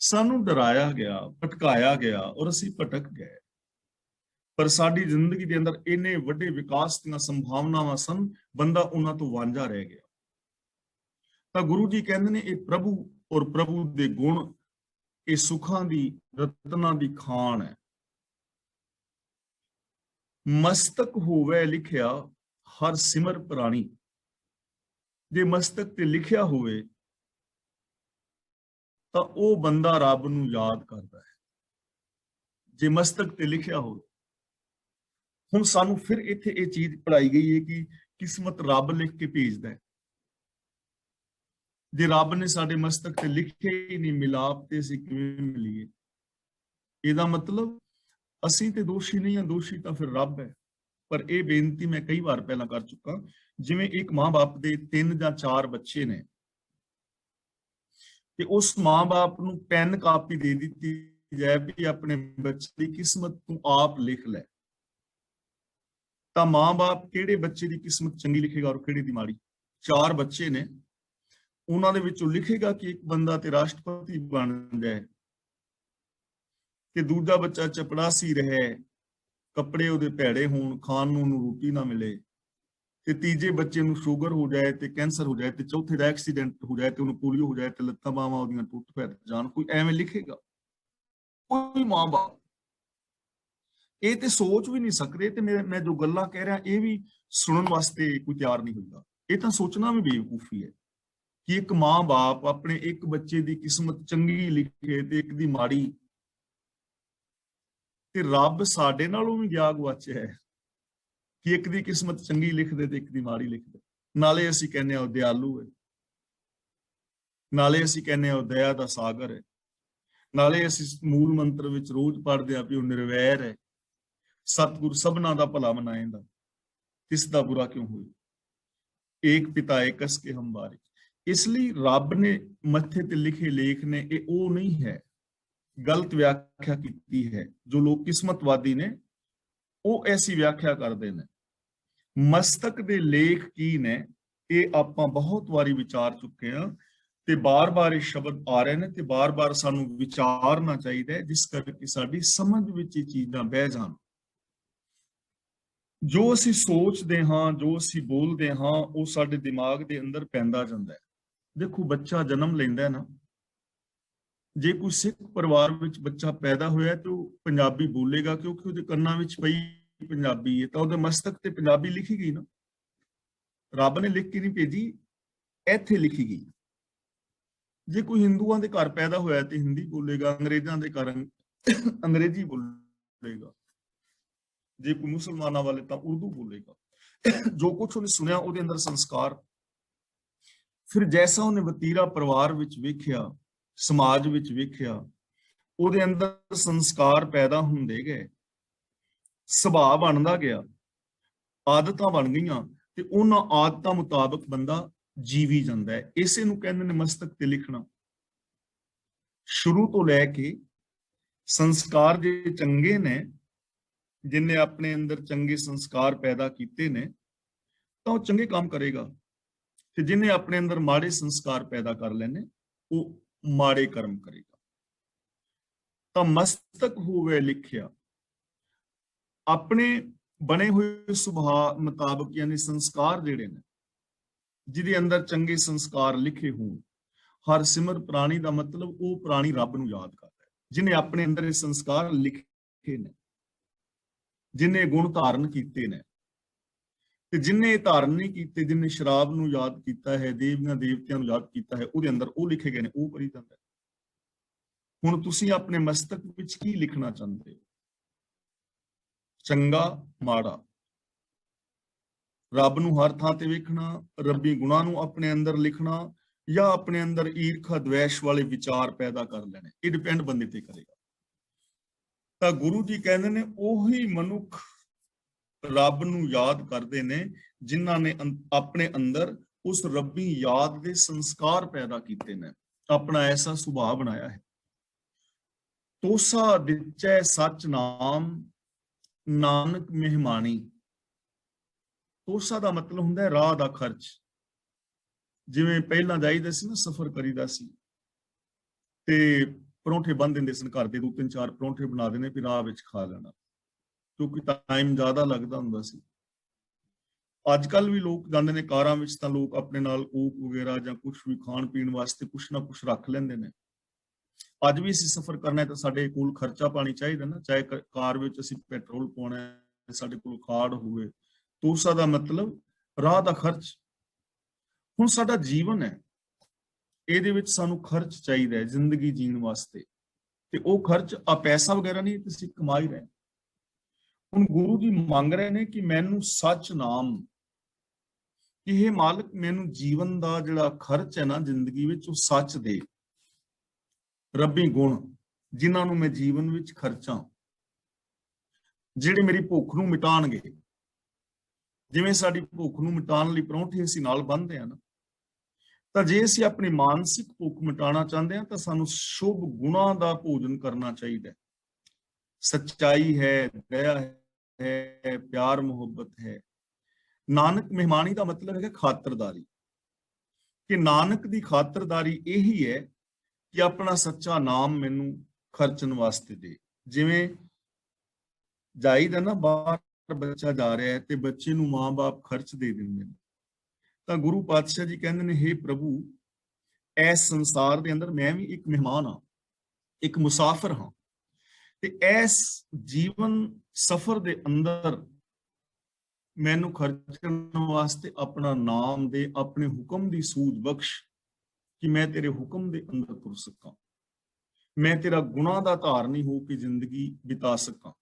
ਸਾਨੂੰ ਡਰਾਇਆ ਗਿਆ, ਭਟਕਾਇਆ ਗਿਆ, ਔਰ ਅਸੀਂ ਭਟਕ ਗਏ। ਪਰ ਸਾਡੀ ਜ਼ਿੰਦਗੀ ਦੇ ਅੰਦਰ ਇੰਨੇ ਵੱਡੇ ਵਿਕਾਸ ਦੀਆਂ ਸੰਭਾਵਨਾਵਾਂ ਸਨ, ਬੰਦਾ ਉਹਨਾਂ ਤੋਂ ਵਾਂਝਾ ਰਹਿ ਗਿਆ। ਤਾਂ ਗੁਰੂ ਜੀ ਕਹਿੰਦੇ ਨੇ ਇਹ ਪ੍ਰਭੂ ਔਰ ਪ੍ਰਭੂ ਦੇ ਗੁਣ, ਇਹ ਸੁੱਖਾਂ ਦੀ ਰਤਨਾ ਦੀ ਖਾਨ ਹੈ। ਮਸਤਕ ਹੋਵੇ ਲਿਖਿਆ ਹਰ ਸਿਮਰ ਪ੍ਰਾਣੀ। ਜੇ ਮਸਤਕ ਤੇ ਲਿਖਿਆ ਹੋਵੇ ਤਾਂ ਉਹ ਬੰਦਾ ਰੱਬ ਨੂੰ ਯਾਦ ਕਰਦਾ ਹੈ। ਜੇ ਮਸਤਕ ਤੇ ਲਿਖਿਆ ਹੋਵੇ। ਹੁਣ ਸਾਨੂੰ ਫਿਰ ਇੱਥੇ ਇਹ ਚੀਜ਼ ਪੜਾਈ ਗਈ ਹੈ ਕਿ ਕਿਸਮਤ ਰੱਬ ਲਿਖ ਕੇ ਭੇਜਦਾ ਹੈ। ਜੇ ਰੱਬ ਨੇ ਸਾਡੇ ਮਸਤਕ ਤੇ ਲਿਖੇ ਹੀ ਨਹੀਂ ਮਿਲਾਪ, ਤੇ ਅਸੀਂ ਕਿਵੇਂ ਮਿਲੀਏ? ਇਹਦਾ ਮਤਲਬ ਅਸੀਂ ਤੇ ਦੋਸ਼ੀ ਨਹੀਂ ਹਾਂ, ਦੋਸ਼ੀ ਤਾਂ ਫਿਰ ਰੱਬ ਹੈ। ਪਰ ਇਹ ਬੇਨਤੀ ਮੈਂ ਕਈ ਵਾਰ ਪਹਿਲਾਂ ਕਰ ਚੁੱਕਾ, ਜਿਵੇਂ ਇੱਕ ਮਾਂ-ਬਾਪ ਦੇ 3 ਜਾਂ 4 ਬੱਚੇ ਨੇ ਤੇ ਉਸ ਮਾਂ-ਬਾਪ ਨੂੰ ਪੈਨ ਕਾਪੀ ਦੇ ਦਿੱਤੀ ਜਾਏ ਵੀ ਆਪਣੇ ਬੱਚੇ ਦੀ ਕਿਸਮਤ ਤੂੰ ਆਪ ਲਿਖ ਲੈ, ਤਾਂ ਮਾਂ-ਬਾਪ ਕਿਹੜੇ ਬੱਚੇ ਦੀ ਕਿਸਮਤ ਚੰਗੀ ਲਿਖੇਗਾ ਔਰ ਕਿਹੜੇ ਦੀ ਮਾੜੀ? 4 ਬੱਚੇ ਨੇ, ਉਹਨਾਂ ਦੇ ਵਿੱਚੋਂ ਲਿਖੇਗਾ ਕਿ ਇੱਕ ਬੰਦਾ ਤੇ ਰਾਸ਼ਟਰਪਤੀ ਬਣ ਜਾਏ ਤੇ ਦੂਜਾ ਬੱਚਾ ਚਪੜਾਸੀ ਰਹੇ, ਕੱਪੜੇ ਉਹਦੇ ਭੈੜੇ ਹੋਣ, ਖਾਣ ਨੂੰ ਉਹਨੂੰ ਰੋਟੀ ਨਾ ਮਿਲੇ, ਤੇ ਤੀਜੇ ਬੱਚੇ ਨੂੰ ਸ਼ੂਗਰ ਹੋ ਜਾਏ ਤੇ ਕੈਂਸਰ ਹੋ ਜਾਏ, ਤੇ ਚੌਥੇ ਦਾ ਐਕਸੀਡੈਂਟ ਹੋ ਜਾਏ ਤੇ ਉਹਨੂੰ ਪੋਲੀਓ ਹੋ ਜਾਏ ਤੇ ਲੱਤਾਂ ਬਾਹਾਂ ਉਹਦੀਆਂ ਟੁੱਟ ਪੈ ਜਾਣ। ਕੋਈ ਐਵੇਂ ਲਿਖੇਗਾ? ਕੋਈ ਮਾਂ-ਬਾਪ ਇਹ ਤੇ ਸੋਚ ਵੀ ਨਹੀਂ ਸਕਦੇ। ਤੇ ਮੈਂ ਜੋ ਗੱਲਾਂ ਕਹਿ ਰਿਹਾ ਇਹ ਵੀ ਸੁਣਨ ਵਾਸਤੇ ਕੋਈ ਤਿਆਰ ਨਹੀਂ ਹੁੰਦਾ। ਇਹ ਤਾਂ ਸੋਚਣਾ ਵੀ ਬੇਵਕੂਫੀ ਹੈ ਕਿ ਇੱਕ ਮਾਂ-ਬਾਪ ਆਪਣੇ ਇੱਕ ਬੱਚੇ ਦੀ ਕਿਸਮਤ ਚੰਗੀ ਲਿਖੇ ਤੇ ਇੱਕ ਦੀ ਮਾੜੀ। ਤੇ ਰੱਬ ਸਾਡੇ ਨਾਲੋਂ ਵੀ ਗਿਆ ਗਵਾਚਿਆ ਹੈ ਕਿ ਇੱਕ ਦੀ ਕਿਸਮਤ ਚੰਗੀ ਲਿਖਦੇ ਤੇ ਇੱਕ ਦੀ ਮਾੜੀ ਲਿਖਦੇ। ਨਾਲੇ ਅਸੀਂ ਕਹਿੰਦੇ ਹਾਂ ਉਹ ਦਿਆਲੂ ਹੈ, ਨਾਲੇ ਅਸੀਂ ਕਹਿੰਦੇ ਹਾਂ ਉਹ ਦਇਆ ਦਾ ਸਾਗਰ ਹੈ, ਨਾਲੇ ਅਸੀਂ ਮੂਲ ਮੰਤਰ ਵਿੱਚ ਰੋਜ਼ ਪੜ੍ਹਦੇ ਹਾਂ ਵੀ ਉਹ ਨਿਰਵੈਰ ਹੈ, ਸਤਿਗੁਰ ਸਭਨਾਂ ਦਾ ਭਲਾ ਮਨਾਏਂਦਾ, ਕਿਸ ਦਾ ਬੁਰਾ ਕਿਉਂ ਹੋਏ, ਏਕ ਪਿਤਾ ਏਕਸ ਕੇ ਹਮ ਬਾਰਿਕ। ਇਸ ਲਈ ਰੱਬ ਨੇ ਮੱਥੇ ਤੇ ਲਿਖੇ ਲੇਖ ਨੇ ਇਹ ਉਹ ਨਹੀਂ ਹੈ, ਗਲਤ ਵਿਆਖਿਆ ਕੀਤੀ ਹੈ। ਜੋ ਲੋਕ ਕਿਸਮਤਵਾਦੀ ਨੇ ਉਹ ਐਸੀ ਵਿਆਖਿਆ ਕਰਦੇ ਨੇ। ਮਸਤਕ ਦੇ ਲੇਖ ਕੀ ਨੇ ਇਹ ਆਪਾਂ ਬਹੁਤ ਵਾਰੀ ਵਿਚਾਰ ਚੁੱਕੇ ਹਾਂ ਤੇ ਬਾਰ-ਬਾਰ ਇਹ ਸ਼ਬਦ ਆ ਰਹੇ ਨੇ ਤੇ ਬਾਰ-ਬਾਰ ਸਾਨੂੰ ਵਿਚਾਰਨਾ ਚਾਹੀਦਾ ਹੈ, ਜਿਸ ਕਰਕੇ ਸਾਡੀ ਸਮਝ ਵਿੱਚ ਇਹ ਚੀਜ਼ਾਂ ਬਹਿ ਜਾਣ। ਜੋ ਅਸੀਂ ਸੋਚਦੇ ਹਾਂ, ਜੋ ਅਸੀਂ ਬੋਲਦੇ ਹਾਂ, ਉਹ ਸਾਡੇ ਦਿਮਾਗ ਦੇ ਅੰਦਰ ਪੈਂਦਾ ਜਾਂਦਾ ਹੈ। ਦੇਖੋ, ਬੱਚਾ ਜਨਮ ਲੈਂਦਾ ਹੈ ਨਾ, ਜੇ ਕੋਈ ਸਿੱਖ ਪਰਿਵਾਰ ਵਿੱਚ ਬੱਚਾ ਪੈਦਾ ਹੋਇਆ ਤੇ ਉਹ ਪੰਜਾਬੀ ਬੋਲੇਗਾ ਕਿਉਂਕਿ ਉਹਦੇ ਕੰਨਾਂ ਵਿੱਚ ਪਈ ਪੰਜਾਬੀ ਹੈ, ਤਾਂ ਉਹਦੇ ਮਸਤਕ ਤੇ ਪੰਜਾਬੀ ਲਿਖੀ ਗਈ ਨਾ। ਰੱਬ ਨੇ ਲਿਖ ਕੇ ਨਹੀਂ ਭੇਜੀ, ਇੱਥੇ ਲਿਖੀ ਗਈ। ਜੇ ਕੋਈ ਹਿੰਦੂਆਂ ਦੇ ਘਰ ਪੈਦਾ ਹੋਇਆ ਤੇ ਹਿੰਦੀ ਬੋਲੇਗਾ, ਅੰਗਰੇਜ਼ਾਂ ਦੇ ਘਰ ਅੰਗਰੇਜ਼ੀ ਬੋਲੇਗਾ, ਜੇ ਕੋਈ ਮੁਸਲਮਾਨਾਂ ਵਾਲੇ ਤਾਂ ਉਰਦੂ ਬੋਲੇਗਾ। ਜੋ ਕੁਝ ਉਹਨੇ ਸੁਣਿਆ ਉਹਦੇ ਅੰਦਰ ਸੰਸਕਾਰ, ਫਿਰ ਜੈਸਾ ਉਹਨੇ ਵਤੀਰਾ ਪਰਿਵਾਰ ਵਿੱਚ ਵੇਖਿਆ, ਸਮਾਜ ਵਿੱਚ ਵੇਖਿਆ, ਉਹਦੇ ਅੰਦਰ ਸੰਸਕਾਰ ਪੈਦਾ ਹੁੰਦੇ ਗਏ, ਸੁਭਾਅ ਬਣਦਾ ਗਿਆ, ਆਦਤਾਂ ਬਣ ਗਈਆਂ ਤੇ ਉਹਨਾਂ ਆਦਤਾਂ ਮੁਤਾਬਕ ਬੰਦਾ ਜੀਵੀ ਜਾਂਦਾ ਹੈ। ਇਸੇ ਨੂੰ ਕਹਿੰਦੇ ਨੇ ਮਸਤਕ ਤੇ ਲਿਖਣਾ। ਸ਼ੁਰੂ ਤੋਂ ਲੈ ਕੇ ਸੰਸਕਾਰ ਜੇ ਚੰਗੇ ਨੇ, ਜਿਨਨੇ ਆਪਣੇ ਅੰਦਰ ਚੰਗੇ ਸੰਸਕਾਰ ਪੈਦਾ ਕੀਤੇ ਨੇ, ਤਾਂ ਉਹ ਚੰਗੇ ਕੰਮ ਕਰੇਗਾ, ਤੇ ਜਿਨੇ ਆਪਣੇ ਅੰਦਰ ਮਾੜੇ ਸੰਸਕਾਰ ਪੈਦਾ ਕਰ ਲੈਣੇ ਉਹ ਮਾੜੇ ਕਰਮ ਕਰੇਗਾ। ਤਾਂ ਮਸਤਕ ਹੋਵੇ ਲਿਖਿਆ, ਆਪਣੇ ਬਣੇ ਹੋਏ ਸੁਭਾਅ ਮੁਤਾਬਕ, ਯਾਨੀ ਸੰਸਕਾਰ ਜਿਹੜੇ ਨੇ ਜਿਹਦੇ ਅੰਦਰ ਚੰਗੇ ਸੰਸਕਾਰ ਲਿਖੇ ਹੋਣ। ਹਰ ਸਿਮਰ ਪ੍ਰਾਣੀ ਦਾ ਮਤਲਬ ਉਹ ਪ੍ਰਾਣੀ ਰੱਬ ਨੂੰ ਯਾਦ ਕਰਦਾ ਹੈ, ਜਿਹਨੇ ਆਪਣੇ ਅੰਦਰ ਇਹ ਸੰਸਕਾਰ ਲਿਖੇ ਨੇ, ਜਿਹਨੇ ਗੁਣ ਧਾਰਨ ਕੀਤੇ ਨੇ। ਤੇ ਜਿਹਨੇ ਧਾਰਨ ਨਹੀਂ ਕੀਤੇ, ਜਿਹਨੇ ਸ਼ਰਾਬ ਨੂੰ ਯਾਦ ਕੀਤਾ ਹੈ, ਦੇਵੀਆਂ ਦੇਵਤਿਆਂ ਨੂੰ ਯਾਦ ਕੀਤਾ ਹੈ, ਉਹਦੇ ਅੰਦਰ ਉਹ ਲਿਖੇ ਗਏ ਨੇ, ਉਹ ਕਰੀ ਜਾਂਦਾ ਹੈ। ਹੁਣ ਤੁਸੀਂ ਆਪਣੇ ਮਸਤਕ ਵਿੱਚ ਕੀ ਲਿਖਣਾ ਚਾਹੁੰਦੇ ਹੋ? ਚੰਗਾ ਮਾੜਾ, ਰੱਬ ਨੂੰ ਹਰ ਥਾਂ ਤੇ ਵੇਖਣਾ, ਰੱਬੀ ਗੁਣਾਂ ਨੂੰ ਆਪਣੇ ਅੰਦਰ ਲਿਖਣਾ, ਜਾਂ ਆਪਣੇ ਅੰਦਰ ਈਰਖਾ ਦਵੇਸ਼ ਵਾਲੇ ਵਿਚਾਰ ਪੈਦਾ ਕਰ ਲੈਣੇ। ਇਹ ਡਿਪੈਂਡ ਬੰਦੇ ਤੇ ਕਰੇਗਾ। ਤਾਂ ਗੁਰੂ ਜੀ ਕਹਿੰਦੇ ਨੇ ਉਹੀ ਮਨੁੱਖ ਰੱਬ ਨੂੰ ਯਾਦ ਕਰਦੇ ਨੇ ਜਿਨ੍ਹਾਂ ਨੇ ਆਪਣੇ ਅੰਦਰ ਉਸ ਰੱਬੀ ਯਾਦ ਦੇ ਸੰਸਕਾਰ ਪੈਦਾ ਕੀਤੇ ਨੇ, ਆਪਣਾ ਐਸਾ ਸੁਭਾਅ ਬਣਾਇਆ ਹੈ। ਤੋਸਾ ਦਿੱਚੈ ਸੱਚ ਨਾਮ, ਨਾਨਕ ਮਹਿਮਾਨੀ। ਤੋਸਾ ਦਾ ਮਤਲਬ ਹੁੰਦਾ ਹੈ ਰਾਹ ਦਾ ਖਰਚ। ਜਿਵੇਂ ਪਹਿਲਾਂ ਜਾਈਦਾ ਸੀ ਨਾ, ਸਫ਼ਰ ਕਰੀਦਾ ਸੀ ਤੇ ਪਰੌਂਠੇ ਬੰਨ ਦਿੰਦੇ ਸਨ ਘਰ ਦੇ, 2-3-4 ਪਰੌਂਠੇ ਬਣਾ ਦੇਣੇ ਵੀ ਰਾਹ ਵਿੱਚ ਖਾ ਲੈਣਾ, ਕਿਉਂਕਿ ਟਾਈਮ ਜ਼ਿਆਦਾ ਲੱਗਦਾ ਹੁੰਦਾ ਸੀ। ਅੱਜ ਕੱਲ ਵੀ ਲੋਕ ਜਾਂਦੇ ਨੇ ਕਾਰਾਂ ਵਿੱਚ, ਤਾਂ ਲੋਕ ਆਪਣੇ ਨਾਲ ਕੋਕ ਵਗੈਰਾ ਜਾਂ ਕੁਝ ਵੀ ਖਾਣ ਪੀਣ ਵਾਸਤੇ ਕੁਛ ਨਾ ਕੁਛ ਰੱਖ ਲੈਂਦੇ ਨੇ। ਅੱਜ ਵੀ ਅਸੀਂ ਸਫ਼ਰ ਕਰਨਾ ਹੈ ਤਾਂ ਸਾਡੇ ਕੋਲ ਖਰਚਾ ਪਾਣੀ ਚਾਹੀਦਾ ਨਾ, ਚਾਹੇ ਕਾਰ ਵਿੱਚ ਅਸੀਂ ਪੈਟਰੋਲ ਪਾਉਣਾ ਹੈ, ਸਾਡੇ ਕੋਲ ਕਾਰਡ ਹੋਵੇ। ਤੋਸਾ ਦਾ ਮਤਲਬ ਰਾਹ ਦਾ ਖਰਚ। ਹੁਣ ਸਾਡਾ ਜੀਵਨ ਹੈ, ਇਹਦੇ ਵਿੱਚ ਸਾਨੂੰ ਖਰਚ ਚਾਹੀਦਾ ਹੈ ਜ਼ਿੰਦਗੀ ਜੀਣ ਵਾਸਤੇ, ਤੇ ਉਹ ਖਰਚ ਆ ਪੈਸਾ ਵਗੈਰਾ ਨਹੀਂ, ਤੁਸੀਂ ਕਮਾ ਹੀ ਰਹੇ। ਹੁਣ ਗੁਰੂ ਜੀ ਮੰਗ ਰਹੇ ਨੇ ਕਿ ਮੈਨੂੰ ਸੱਚ ਨਾਮ, ਕਿ ਇਹ ਮਾਲਕ ਮੈਨੂੰ ਜੀਵਨ ਦਾ ਜਿਹੜਾ ਖਰਚ ਹੈ ਨਾ ਜ਼ਿੰਦਗੀ ਵਿੱਚ, ਉਹ ਸੱਚ ਦੇ, ਰੱਬੀ ਗੁਣ। ਜਿਨ੍ਹਾਂ ਨੂੰ ਮੈਂ ਜੀਵਨ ਵਿੱਚ ਖਰਚਾਂ, ਜਿਹੜੇ ਮੇਰੀ ਭੁੱਖ ਨੂੰ ਮਿਟਾਣਗੇ। ਜਿਵੇਂ ਸਾਡੀ ਭੁੱਖ ਨੂੰ ਮਿਟਾਉਣ ਲਈ ਪਰੌਂਠੇ ਅਸੀਂ ਨਾਲ ਬੰਨ੍ਹਦੇ ਹਾਂ ਨਾ, ਤਾਂ ਜੇ ਅਸੀਂ ਆਪਣੀ ਮਾਨਸਿਕ ਭੁੱਖ ਮਿਟਾਉਣਾ ਚਾਹੁੰਦੇ ਹਾਂ ਤਾਂ ਸਾਨੂੰ ਸ਼ੁਭ ਗੁਣਾਂ ਦਾ ਭੋਜਨ ਕਰਨਾ ਚਾਹੀਦਾ ਹੈ। ਸੱਚਾਈ ਹੈ, ਦਇਆ ਹੈ, ਪਿਆਰ ਮੁਹੱਬਤ ਹੈ। ਨਾਨਕ ਮਹਿਮਾਨੀ ਦਾ ਮਤਲਬ ਹੈ ਖਾਤਰਦਾਰੀ, ਕਿ ਨਾਨਕ ਦੀ ਖਾਤਰਦਾਰੀ ਇਹੀ ਹੈ ਕਿ ਆਪਣਾ ਸੱਚਾ ਨਾਮ ਮੈਨੂੰ ਖਰਚਣ ਵਾਸਤੇ ਦੇ। ਜਿਵੇਂ ਜਾਈਦਾ ਨਾ, ਬਾਹਰ ਬੱਚਾ ਜਾ ਰਿਹਾ ਹੈ ਤੇ ਬੱਚੇ ਨੂੰ ਮਾਂ-ਬਾਪ ਖਰਚ ਦੇ ਦਿੰਦੇ ਨੇ, ਤਾਂ ਗੁਰੂ ਪਾਤਸ਼ਾਹ ਜੀ ਕਹਿੰਦੇ ਨੇ, ਹੇ ਪ੍ਰਭੂ, ਇਸ ਸੰਸਾਰ ਦੇ ਅੰਦਰ ਮੈਂ ਵੀ ਇੱਕ ਮਹਿਮਾਨ ਹਾਂ, ਇੱਕ ਮੁਸਾਫਿਰ ਹਾਂ, ਤੇ ਇਸ ਜੀਵਨ ਸਫ਼ਰ ਦੇ ਅੰਦਰ ਮੈਨੂੰ ਖਰਚਣ ਵਾਸਤੇ ਆਪਣਾ ਨਾਮ ਦੇ, ਆਪਣੇ ਹੁਕਮ ਦੀ ਸੂਝ ਬਖਸ਼, ਕਿ ਮੈਂ ਤੇਰੇ ਹੁਕਮ ਦੇ ਅੰਦਰ ਤੁਰ ਸਕਾਂ, ਮੈਂ ਤੇਰਾ ਗੁਨਾਹ ਦਾ ਧਾਰਨੀ ਹੋ ਕੇ ਜ਼ਿੰਦਗੀ ਬਿਤਾ ਸਕਾਂ,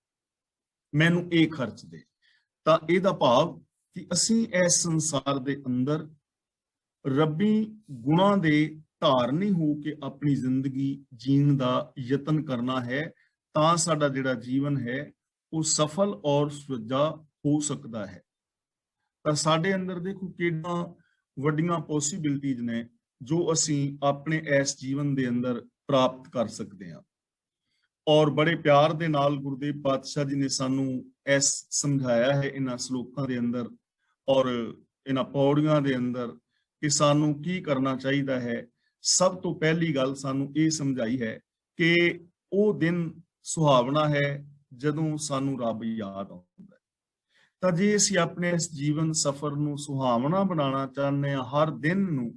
ਮੈਨੂੰ ਇਹ ਖਰਚ ਦੇ। ਤਾਂ ਇਹਦਾ ਭਾਵ ਕਿ ਅਸੀਂ ਇਸ ਸੰਸਾਰ ਦੇ ਅੰਦਰ ਰੱਬੀ ਗੁਣਾਂ ਦੇ ਧਾਰਨੀ ਹੋ ਕੇ ਆਪਣੀ ਜ਼ਿੰਦਗੀ ਜੀਣ ਦਾ ਯਤਨ ਕਰਨਾ ਹੈ, ਤਾਂ ਸਾਡਾ ਜਿਹੜਾ ਜੀਵਨ ਹੈ ਉਹ ਸਫਲ ਔਰ ਸੁਚੱਜਾ ਹੋ ਸਕਦਾ ਹੈ। ਤਾਂ ਸਾਡੇ ਅੰਦਰ ਦੇਖੋ ਕਿੰਨਾ ਵੱਡੀਆਂ ਪੋਸੀਬਿਲਿਟੀਜ਼ ਨੇ ਜੋ ਅਸੀਂ ਆਪਣੇ ਇਸ ਜੀਵਨ ਦੇ ਅੰਦਰ ਪ੍ਰਾਪਤ ਕਰ ਸਕਦੇ ਹਾਂ। ਔਰ ਬੜੇ ਪਿਆਰ ਦੇ ਨਾਲ ਗੁਰਦੇਵ ਪਾਤਸ਼ਾਹ ਜੀ ਨੇ ਸਾਨੂੰ ਇਸ ਸਮਝਾਇਆ ਹੈ ਇਹਨਾਂ ਸ਼ਲੋਕਾਂ ਦੇ ਅੰਦਰ ਔਰ ਇਹਨਾਂ ਪੌੜੀਆਂ ਦੇ ਅੰਦਰ ਕਿ ਸਾਨੂੰ ਕੀ ਕਰਨਾ ਚਾਹੀਦਾ ਹੈ। ਸਭ ਤੋਂ ਪਹਿਲੀ ਗੱਲ ਸਾਨੂੰ ਇਹ ਸਮਝਾਈ ਹੈ ਕਿ ਉਹ ਦਿਨ ਸੁਹਾਵਣਾ ਹੈ ਜਦੋਂ ਸਾਨੂੰ ਰੱਬ ਯਾਦ ਆਉਂਦਾ ਹੈ। ਤਾਂ ਜੇ ਅਸੀਂ ਆਪਣੇ ਇਸ ਜੀਵਨ ਸਫ਼ਰ ਨੂੰ ਸੁਹਾਵਣਾ ਬਣਾਉਣਾ ਚਾਹੁੰਦੇ ਹਾਂ ਹਰ ਦਿਨ ਨੂੰ,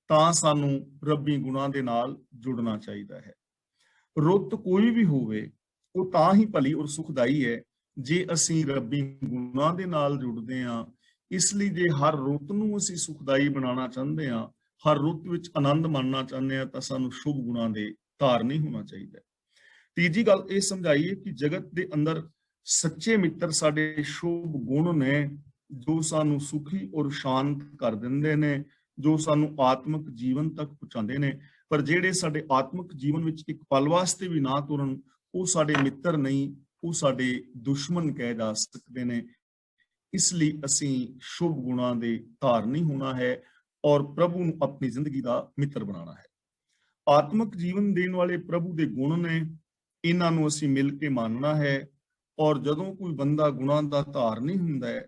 ਤਾਂ ਸਾਨੂੰ ਰੱਬੀ ਗੁਣਾਂ ਦੇ ਨਾਲ ਜੁੜਨਾ ਚਾਹੀਦਾ ਹੈ। ਰੁੱਤ ਕੋਈ ਵੀ ਹੋਵੇ ਉਹ ਤਾਂ ਹੀ ਭਲੀ ਔਰ ਸੁਖਦਾਈ ਹੈ ਜੇ ਅਸੀਂ ਰੱਬੀ ਗੁਣਾਂ ਦੇ ਨਾਲ ਜੁੜਦੇ ਹਾਂ। ਇਸ ਲਈ ਜੇ ਹਰ ਰੁੱਤ ਨੂੰ ਅਸੀਂ ਸੁਖਦਾਈ ਬਣਾਉਣਾ ਚਾਹੁੰਦੇ ਹਾਂ, ਹਰ ਰੁੱਤ ਵਿੱਚ ਆਨੰਦ ਮਾਣਨਾ ਚਾਹੁੰਦੇ ਹਾਂ, ਤਾਂ ਸਾਨੂੰ ਸ਼ੁਭ ਗੁਣਾਂ ਦੇ ਧਾਰਨੀ ਹੋਣਾ ਚਾਹੀਦਾ ਹੈ। ਤੀਜੀ ਗੱਲ ਇਹ ਸਮਝਾਈਏ ਕਿ ਜਗਤ ਦੇ ਅੰਦਰ ਸੱਚੇ ਮਿੱਤਰ ਸਾਡੇ ਸ਼ੁਭ ਗੁਣ ਨੇ, ਜੋ ਸਾਨੂੰ ਸੁਖੀ ਔਰ ਸ਼ਾਂਤ ਕਰ ਦਿੰਦੇ ਨੇ, ਜੋ ਸਾਨੂੰ ਆਤਮਿਕ ਜੀਵਨ ਤੱਕ ਪਹੁੰਚਾਉਂਦੇ ਨੇ। ਪਰ ਜਿਹੜੇ ਸਾਡੇ ਆਤਮਿਕ ਜੀਵਨ ਵਿੱਚ ਇੱਕ ਪਲ ਵਾਸਤੇ ਵੀ ਨਾ ਤੁਰਨ, ਉਹ ਸਾਡੇ ਮਿੱਤਰ ਨਹੀਂ, ਉਹ ਸਾਡੇ ਦੁਸ਼ਮਣ ਕਹੇ ਜਾ ਸਕਦੇ ਨੇ। ਇਸ ਲਈ ਅਸੀਂ ਸ਼ੁਭ ਗੁਣਾਂ ਦੇ ਧਾਰਨੀ ਹੋਣਾ ਹੈ ਔਰ ਪ੍ਰਭੂ ਨੂੰ ਆਪਣੀ ਜ਼ਿੰਦਗੀ ਦਾ ਮਿੱਤਰ ਬਣਾਉਣਾ ਹੈ। ਆਤਮਿਕ ਜੀਵਨ ਦੇਣ ਵਾਲੇ ਪ੍ਰਭੂ ਦੇ ਗੁਣ ਨੇ, ਇਹਨਾਂ ਨੂੰ ਅਸੀਂ ਮਿਲ ਕੇ ਮੰਨਣਾ ਹੈ। ਔਰ ਜਦੋਂ ਕੋਈ ਬੰਦਾ ਗੁਣਾਂ ਦਾ ਧਾਰਨੀ ਹੁੰਦਾ ਹੈ,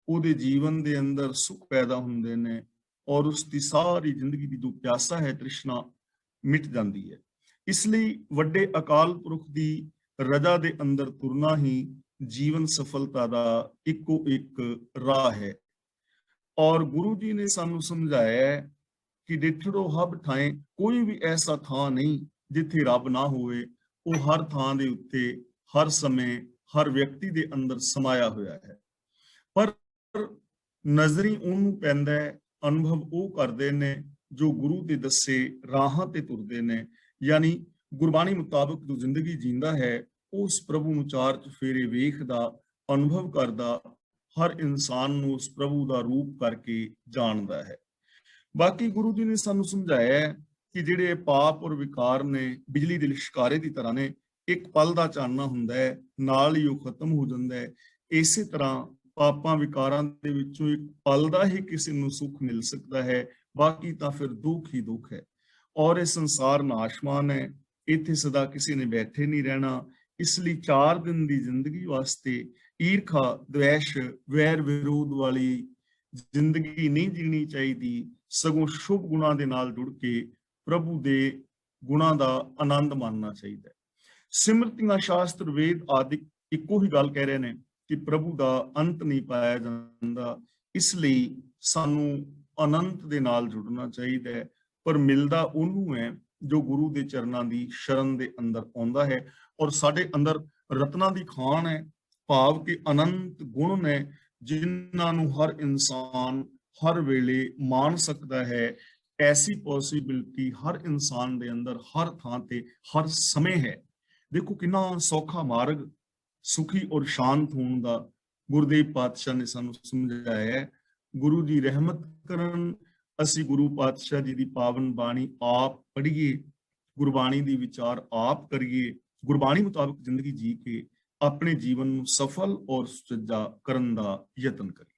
ਉਹਦੇ ਜੀਵਨ ਦੇ ਅੰਦਰ ਸੁੱਖ ਪੈਦਾ ਹੁੰਦੇ ਨੇ ਔਰ ਉਸ ਦੀ ਸਾਰੀ ਜ਼ਿੰਦਗੀ ਦੀ ਜੋ ਪਿਆਸਾ ਹੈ, ਤ੍ਰਿਸ਼ਨਾ, ਮਿਟ ਜਾਂਦੀ ਹੈ। ਇਸ ਲਈ ਵੱਡੇ ਅਕਾਲ ਪੁਰਖ ਦੀ ਰਜ਼ਾ ਦੇ ਅੰਦਰ ਤੁਰਨਾ ਹੀ ਜੀਵਨ ਸਫਲਤਾ ਦਾ ਇੱਕੋ ਇੱਕ ਰਾਹ ਹੈ। ਔਰ ਗੁਰੂ ਜੀ ਨੇ ਸਾਨੂੰ ਸਮਝਾਇਆ ਹੈ ਕਿ ਡਿਠੜੋ ਹਬ ਠਾਏ, ਕੋਈ ਵੀ ਐਸਾ ਥਾਂ ਨਹੀਂ ਜਿੱਥੇ ਰੱਬ ਨਾ ਹੋਵੇ। ਉਹ ਹਰ ਥਾਂ ਦੇ ਉੱਤੇ, ਹਰ ਸਮੇਂ, ਹਰ ਵਿਅਕਤੀ ਦੇ ਅੰਦਰ ਸਮਾਇਆ ਹੋਇਆ ਹੈ। ਪਰ ਨਜ਼ਰੀ ਉਹਨੂੰ ਪੈਂਦਾ ਹੈ, ਅਨੁਭਵ ਉਹ ਕਰਦੇ ਨੇ ਜੋ ਗੁਰੂ ਦੇ ਦੱਸੇ ਰਾਹਾਂ ਤੇ ਤੁਰਦੇ ਨੇ। ਯਾਨੀ ਗੁਰਬਾਣੀ ਮੁਤਾਬਕ ਜੋ ਜ਼ਿੰਦਗੀ ਜੀਂਦਾ ਹੈ, ਉਸ ਪ੍ਰਭੂ ਨੂੰ ਚਾਰ ਚੁਫੇਰੇ ਵੇਖਦਾ, ਅਨੁਭਵ ਕਰਦਾ, ਹਰ ਇਨਸਾਨ ਨੂੰ ਉਸ ਪ੍ਰਭੂ ਦਾ ਰੂਪ ਕਰਕੇ ਜਾਣਦਾ ਹੈ। ਬਾਕੀ ਗੁਰੂ ਜੀ ਨੇ ਸਾਨੂੰ ਸਮਝਾਇਆ ਹੈ ਕਿ ਜਿਹੜੇ ਪਾਪ ਔਰ ਵਿਕਾਰ ਨੇ, ਬਿਜਲੀ ਦੇ ਲਿਸ਼ਕਾਰੇ ਦੀ ਤਰ੍ਹਾਂ ਨੇ, ਇੱਕ ਪਲ ਦਾ ਚਾਨਣਾ ਹੁੰਦਾ ਹੈ, ਨਾਲ ਹੀ ਉਹ ਖਤਮ ਹੋ ਜਾਂਦਾ ਹੈ। ਇਸੇ ਤਰ੍ਹਾਂ ਪਾਪਾਂ ਵਿਕਾਰਾਂ ਦੇ ਵਿੱਚੋਂ ਇੱਕ ਪਲ ਦਾ ਹੀ ਕਿਸੇ ਨੂੰ ਸੁੱਖ ਮਿਲ ਸਕਦਾ ਹੈ, ਬਾਕੀ ਤਾਂ ਫਿਰ ਦੁੱਖ ਹੀ ਦੁੱਖ ਹੈ। ਔਰ ਇਹ ਸੰਸਾਰ ਨਾਸ਼ਮਾਨ ਹੈ, ਇੱਥੇ ਸਦਾ ਕਿਸੇ ਨੇ ਬੈਠੇ ਨਹੀਂ ਰਹਿਣਾ। ਇਸ ਲਈ 4 ਦਿਨ ਦੀ ਜ਼ਿੰਦਗੀ ਵਾਸਤੇ ਈਰਖਾ, ਦਵੇਸ਼, ਵੈਰ ਵਿਰੋਧ ਵਾਲੀ ਜ਼ਿੰਦਗੀ ਨਹੀਂ ਜੀਣੀ ਚਾਹੀਦੀ, ਸਗੋਂ ਸ਼ੁਭ ਗੁਣਾਂ ਦੇ ਨਾਲ ਜੁੜ ਕੇ ਪ੍ਰਭੂ ਦੇ ਗੁਣਾਂ ਦਾ ਆਨੰਦ ਮਾਣਨਾ ਚਾਹੀਦਾ ਹੈ। ਸਿਮਰਤੀਆਂ, ਸ਼ਾਸਤਰ, ਵੇਦ ਆਦਿ ਇੱਕੋ ਹੀ ਗੱਲ ਕਹਿ ਰਹੇ ਨੇ ਕਿ ਪ੍ਰਭੂ ਦਾ ਅੰਤ ਨਹੀਂ ਪਾਇਆ ਜਾਂਦਾ। ਇਸ ਲਈ ਸਾਨੂੰ ਅਨੰਤ ਦੇ ਨਾਲ ਜੁੜਨਾ ਚਾਹੀਦਾ ਹੈ, ਪਰ ਮਿਲਦਾ ਉਹਨੂੰ ਹੈ ਜੋ ਗੁਰੂ ਦੇ ਚਰਨਾਂ ਦੀ ਸ਼ਰਨ ਦੇ ਅੰਦਰ ਆਉਂਦਾ ਹੈ। ਔਰ ਸਾਡੇ ਅੰਦਰ ਰਤਨਾਂ ਦੀ ਖਾਨ ਹੈ, ਭਾਵ ਕਿ ਅਨੰਤ ਗੁਣ ਨੇ, ਜਿਨ੍ਹਾਂ ਨੂੰ ਹਰ ਇਨਸਾਨ ਹਰ ਵੇਲੇ ਮਾਣ ਸਕਦਾ ਹੈ। ਐਸੀ ਪੋਸੀਬਿਲਿਟੀ ਹਰ ਇਨਸਾਨ ਦੇ ਅੰਦਰ, ਹਰ ਥਾਂ ਤੇ, ਹਰ ਸਮੇਂ ਹੈ। ਦੇਖੋ ਕਿੰਨਾ ਸੌਖਾ ਮਾਰਗ ਸੁਖੀ ਔਰ ਸ਼ਾਂਤ ਹੋਣ ਦਾ ਗੁਰਦੇਵ ਪਾਤਸ਼ਾਹ ਨੇ ਸਾਨੂੰ ਸਮਝਾਇਆ ਹੈ। ਗੁਰੂ ਜੀ ਰਹਿਮਤ ਕਰਨ, ਅਸੀਂ ਗੁਰੂ ਪਾਤਸ਼ਾਹ ਜੀ ਦੀ ਪਾਵਨ ਬਾਣੀ ਆਪ ਪੜ੍ਹੀਏ ਗੁਰਬਾਣੀ ਦੀ ਵਿਚਾਰ ਆਪ ਕਰੀਏ, ਗੁਰਬਾਣੀ ਮੁਤਾਬਕ ਜ਼ਿੰਦਗੀ ਜੀ ਕੇ ਆਪਣੇ ਜੀਵਨ ਨੂੰ ਸਫਲ ਔਰ ਸੁਚੱਜਾ ਕਰਨ ਦਾ ਯਤਨ ਕਰੀਏ।